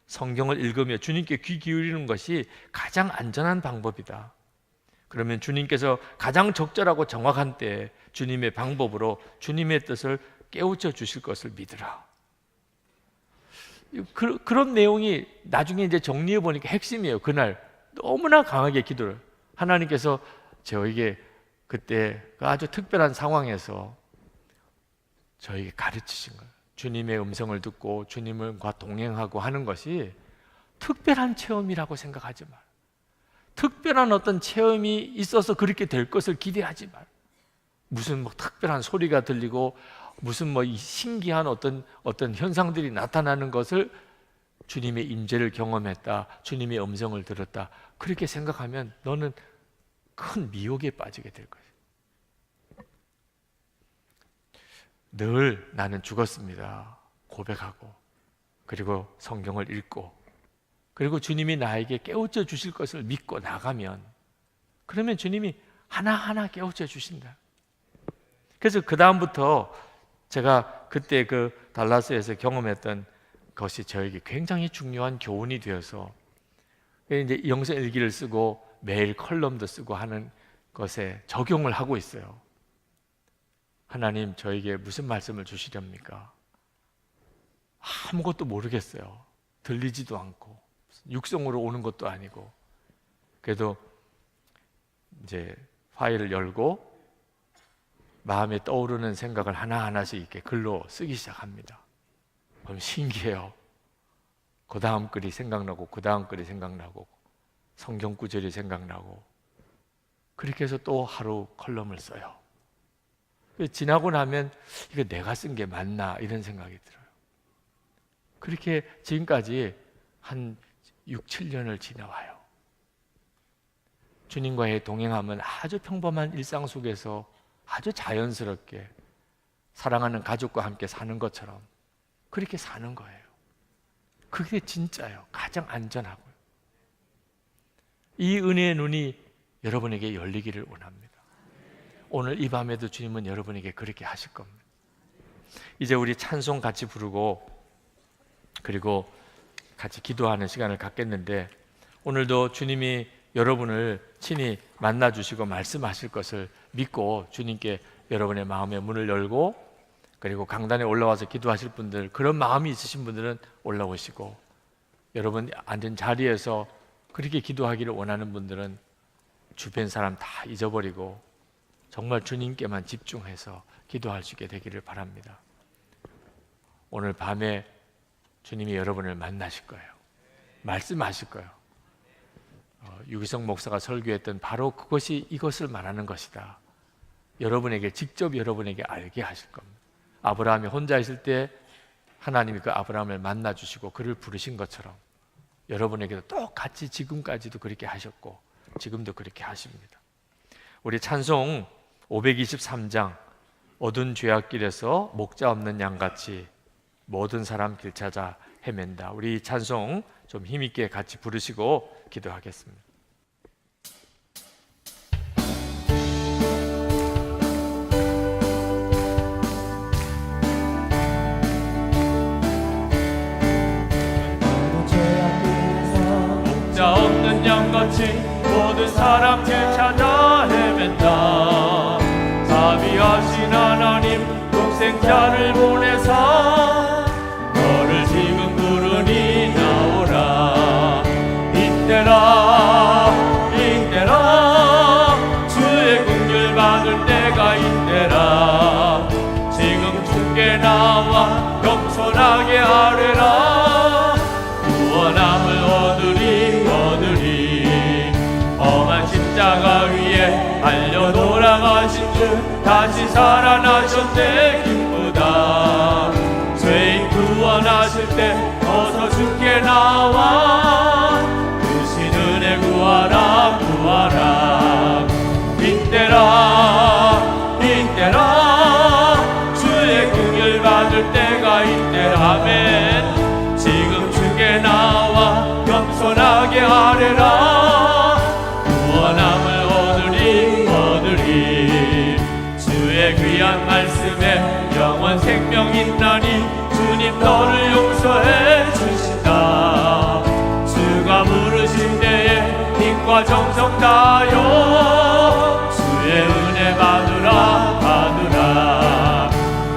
성경을 읽으며 주님께 귀 기울이는 것이 가장 안전한 방법이다. 그러면 주님께서 가장 적절하고 정확한 때에 주님의 방법으로 주님의 뜻을 깨우쳐 주실 것을 믿으라. 그런 내용이 나중에 이제 정리해 보니까 핵심이에요. 그날 너무나 강하게 기도를 하나님께서 저에게 그때 그 아주 특별한 상황에서 저에게 가르치신 거예요. 주님의 음성을 듣고 주님과 동행하고 하는 것이 특별한 체험이라고 생각하지 말. 특별한 어떤 체험이 있어서 그렇게 될 것을 기대하지 말. 무슨 뭐 특별한 소리가 들리고 무슨 뭐 신기한 어떤 현상들이 나타나는 것을 주님의 임재를 경험했다, 주님의 음성을 들었다, 그렇게 생각하면 너는 큰 미혹에 빠지게 될 것이야. 늘 나는 죽었습니다 고백하고, 그리고 성경을 읽고, 그리고 주님이 나에게 깨우쳐 주실 것을 믿고 나가면, 그러면 주님이 하나하나 깨우쳐 주신다. 그래서 그 다음부터 제가 그때 그 달라스에서 경험했던 것이 저에게 굉장히 중요한 교훈이 되어서, 이제 영성 일기를 쓰고 매일 컬럼도 쓰고 하는 것에 적용을 하고 있어요. 하나님 저에게 무슨 말씀을 주시렵니까? 아무것도 모르겠어요. 들리지도 않고 육성으로 오는 것도 아니고. 그래도 이제 파일을 열고 마음에 떠오르는 생각을 하나하나씩 이렇게 글로 쓰기 시작합니다. 그럼 신기해요. 그 다음 글이 생각나고 그 다음 글이 생각나고 성경 구절이 생각나고, 그렇게 해서 또 하루 컬럼을 써요. 지나고 나면 이거 내가 쓴 게 맞나 이런 생각이 들어요. 그렇게 지금까지 한 6, 7년을 지나와요. 주님과의 동행함은 아주 평범한 일상 속에서 아주 자연스럽게 사랑하는 가족과 함께 사는 것처럼 그렇게 사는 거예요. 그게 진짜예요. 가장 안전하고요. 이 은혜의 눈이 여러분에게 열리기를 원합니다. 오늘 이 밤에도 주님은 여러분에게 그렇게 하실 겁니다. 이제 우리 찬송 같이 부르고 그리고 같이 기도하는 시간을 갖겠는데, 오늘도 주님이 여러분을 친히 만나주시고 말씀하실 것을 믿고 주님께 여러분의 마음의 문을 열고, 그리고 강단에 올라와서 기도하실 분들, 그런 마음이 있으신 분들은 올라오시고, 여러분 앉은 자리에서 그렇게 기도하기를 원하는 분들은 주변 사람 다 잊어버리고 정말 주님께만 집중해서 기도할 수 있게 되기를 바랍니다. 오늘 밤에 주님이 여러분을 만나실 거예요. 말씀하실 거예요. 유기성 목사가 설교했던 바로 그것이 이것을 말하는 것이다. 여러분에게 직접 여러분에게 알게 하실 겁니다. 아브라함이 혼자 있을 때 하나님이 그 아브라함을 만나 주시고 그를 부르신 것처럼 여러분에게도 똑같이 지금까지도 그렇게 하셨고 지금도 그렇게 하십니다. 우리 찬송 523장, 어두운 죄악길에서 목자 없는 양같이 모든 사람 길 찾아 헤맨다. 우리 이 찬송 좀 힘있게 같이 부르시고 기도하겠습니다. 목자 없는 양같이 모든 사람 길 찾아 헤맨다. 자비하신 하나님 독생자를 보내사 너를 지금 부르니 나오라. 이때라 이때라 주의 긍휼 받을 때가 이때라. 지금 주께 나와 겸손하게 아뢰라. 구원함을 얻으리 얻으리. 험한 십자가 위에 달려 돌아가신 주 다시 살아나셨네 기쁘다. 죄인 구원하실 때 어서 주께 나와 주신 은혜 구하라 구하라. 이때라 이때라 주의 긍휼 받을 때가 이때라. 아멘. 지금 주께 나와 겸손하게 아뢰라. 구원함을 얻으리 얻으리. 주의 귀한 말씀에 영원 생명 있나니 주님 너를 용서해 주신다. 주가 부르신 때에 힘과 정성 다하여 주의 은혜 받으라 받으라.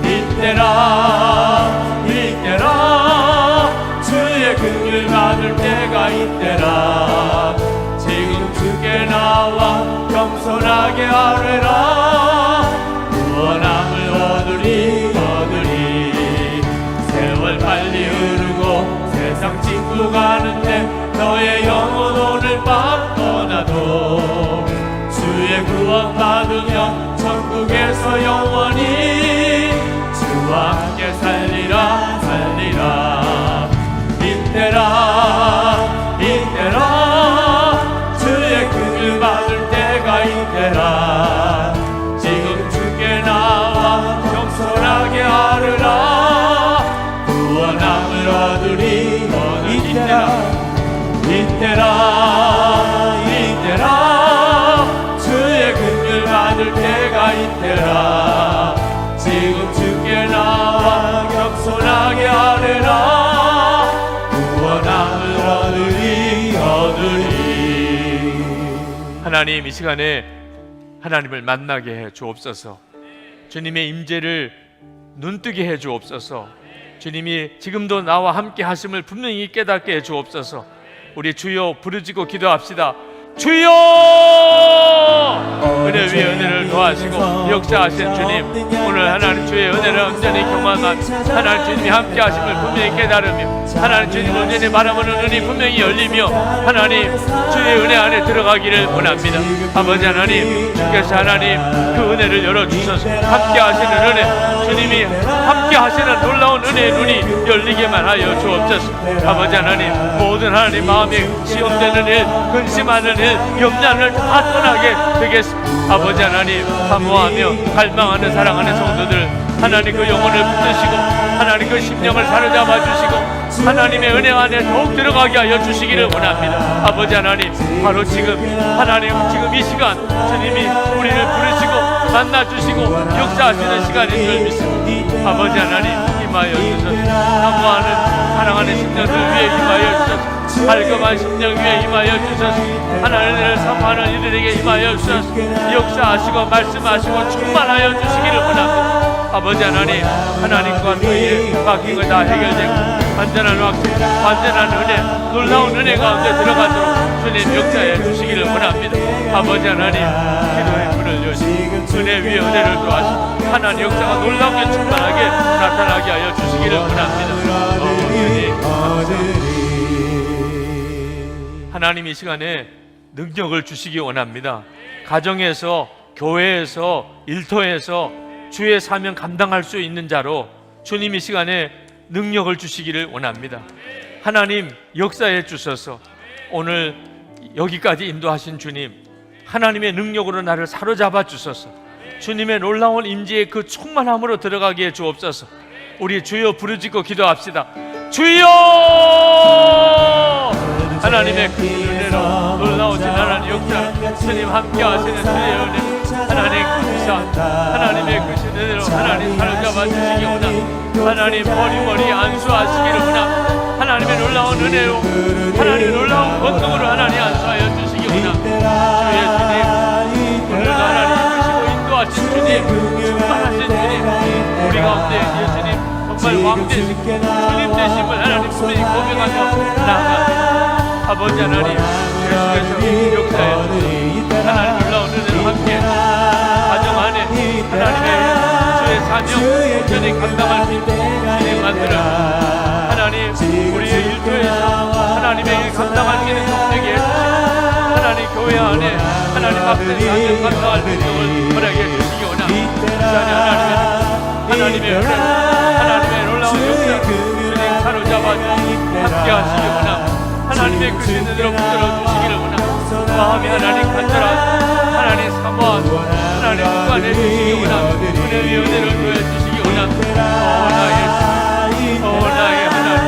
이때라 이때라 주의 긍휼 받을 때가 이때라. 지금 주께 나와 겸손하게 아뢰라. 구원함을 얻으리 얻으리. 세상 짓고 가는데 너의 영혼 오늘 밤 떠나도 주의 구원 받으면 천국에서 영원히 주와 함께 살리라 살리라. 이때라 이때라 주의 긍휼 받을 때가 이때라. 지금 주께 나와 겸손하게 하르라. 구원함을 얻으리 너는 이때라 이때라 이때라 주의 긍휼 받을 때가 이때라. 지금 주께 나와 겸손하게 하르라. 구원함을 얻으리 하나님, 이 시간에 하나님을 만나게 해 주옵소서. 주님의 임재를 눈뜨게 해 주옵소서. 주님이 지금도 나와 함께 하심을 분명히 깨닫게 해 주옵소서. 우리 주여 부르짖고 기도합시다. 주여! 은혜 위에 은혜를 더하시고 역사하신 주님, 오늘 하나님 주의 은혜를 온전히 경험한 하나님 주님이 함께 하심을 분명히 깨달으며 하나님 주님 온전히 바라보는 눈이 분명히 열리며 하나님 주의 은혜 안에 들어가기를 원합니다. 아버지 하나님, 주께서 하나님 그 은혜를 열어주셔서 함께 하시는 은혜, 주님이 함께 하시는 놀라운 은혜의 눈이 열리게만 하여 주옵소서. 아버지 하나님, 모든 하나님 마음에 시험되는 일, 근심하는 일, 염려를 다 떠나게 되겠습니다. 아버지 하나님, 사모하며 갈망하는 사랑하는 성도들 하나님 그 영혼을 붙드시고 하나님 그 심령을 사로잡아 주시고 하나님의 은혜 안에 더욱 들어가게 하여 주시기를 원합니다. 아버지 하나님, 바로 지금 하나님 지금 이 시간 주님이 우리를 부르시고 만나 주시고 역사하시는 시간인 줄 믿습니다. 아버지 하나님, 임하여 주셔서 사모하는 사랑하는 심령들 위에 임하여 주셔서 밝음한 심령 위에 임하여 주셔서 하나님을 사모하는 이들에게 임하여 주셔서 역사하시고 말씀하시고 충만하여 주시기를 원합니다. 아버지 하나님, 하나님과 너희의 맡긴 것 다 해결되고 완전한 확신, 완전한 은혜, 놀라운 은혜 가운데 들어가도록 주님 역사해 주시기를 원합니다. 아버지 하나님, 기도의 문을 여시고 은혜 위에 은혜를 더하시고 하나님 역사가 놀랍게 충만하게 나타나게 하여 주시기를 원합니다. 주님, 하나님 이 시간에 능력을 주시기 원합니다. 가정에서, 교회에서, 일터에서 주의 사명 감당할 수 있는 자로 주님 이 시간에 능력을 주시기를 원합니다. 하나님 역사해 주셔서 오늘 여기까지 인도하신 주님, 하나님의 능력으로 나를 사로잡아 주셔서 주님의 놀라운 임재의 그 충만함으로 들어가게 해 주옵소서. 우리 주여 부르짖고 기도합시다. 주여! 하나님의 그 은혜로 놀라우신 하나님 역사, 주님 함께 하시는 주의 은혜, 하나님 감사, 하나님의 그 은혜로 하나님 사로잡아 주시기 원합니다. 하나님 머리머리 안수하시기를 원합니다. 하나님의 놀라운 은혜로, 하나님의 놀라운 권능으로 하나님 안수하여 주시기 원합니다. 주의 주님, 오늘도 하나님 주시고 인도하신 주님, 충만하신 주님, 우리 가운데 예수님 정말 왕 되시고 주님 되심을 하나님 분명히 고백하며 나아갑니다. 아버지 하나님, 예수께서 역사에 하나님 놀라운 은혜로 함께 가정 안에 하나님의 주의 사명 온전히 감당할 수 있는 주님 만들어 하나님 우리의 일터에서 하나님의 감당할 수 있는 성되게 해주시고 하나님 교회 안에 하나님 앞에 사명 감당할 능력을 허락해 주시기 원합니다. 하나님의 은혜, 하나님의 놀라운 역사 주님 사로잡아 주시고 함께 하시기 원합니다. 하나님의 그 은혜로 붙들어 주시기를 원합니다. 마음이 하나님 간절한 하나님 사모하고 하나님 구간해 주시기 원합니다. 은혜 위에 은혜를 더해 주시기 원합니다. 나의 하나님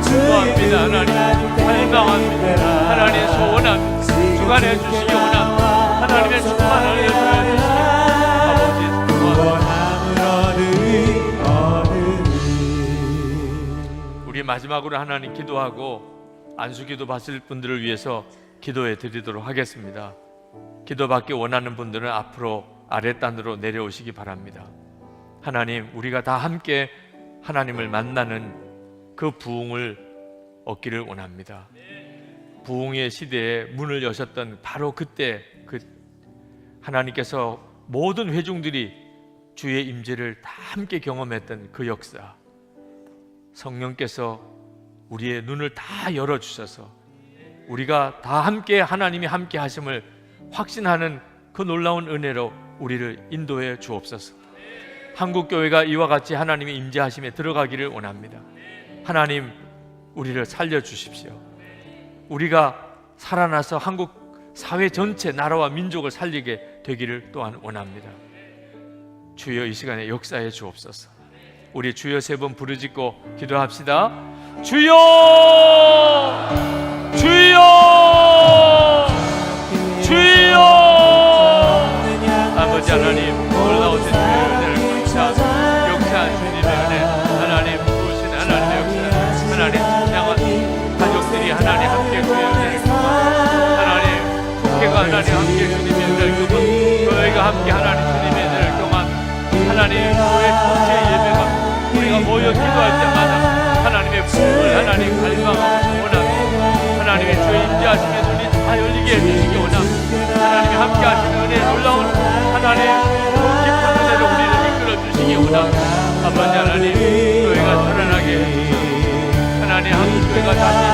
소원합니다. 하나님 갈망합니다. 하나님 소원합니다. 주관해 주시기 원합니다. 하나님의 충만한 은혜를 더해 주시기 아버지 소원. 우리 마지막으로 하나님 기도하고 안수기도 받을 분들을 위해서 기도해 드리도록 하겠습니다. 기도받기 원하는 분들은 앞으로 아랫단으로 내려오시기 바랍니다. 하나님, 우리가 다 함께 하나님을 만나는 그 부흥을 얻기를 원합니다. 부흥의 시대에 문을 여셨던 바로 그때 그 하나님께서 모든 회중들이 주의 임재를 다 함께 경험했던 그 역사, 성령께서 우리의 눈을 다 열어주셔서 우리가 다 함께 하나님이 함께 하심을 확신하는 그 놀라운 은혜로 우리를 인도해 주옵소서. 한국교회가 이와 같이 하나님의 임재하심에 들어가기를 원합니다. 하나님, 우리를 살려주십시오. 우리가 살아나서 한국 사회 전체, 나라와 민족을 살리게 되기를 또한 원합니다. 주여, 이 시간에 역사해 주옵소서. 우리 주여 세 번 부르짖고 기도합시다. 주여! 주여! 주여! 아버지 하나님, 놀라우신 주의 은혜를 역사한 주님의 은혜, 하나님 부으신 하나님의 역사, 하나님 찬양한 가족들이 하나님 함께 주의 은혜, 하나님 국회가 하나님 함께 주님의 은혜를 경험, 교회가 함께 하나님 주님의 은혜를 경험, 하나님 교회 전체 예배가 우리가 모여 기도할 때마다 하나님의 부흥을 하나님 갈망하고 원합니다. 하나님의 주의 임재하심에 눈이 다 열리게 해주시기 원합니다. 하나님이 함께 하시는 은혜의 놀라운 하나님 깊은 은혜로 우리를 이끌어 주시기 원합니다. 아버지 하나님, 교회가 살아나게 해주시고 하나님 한국교회가 다시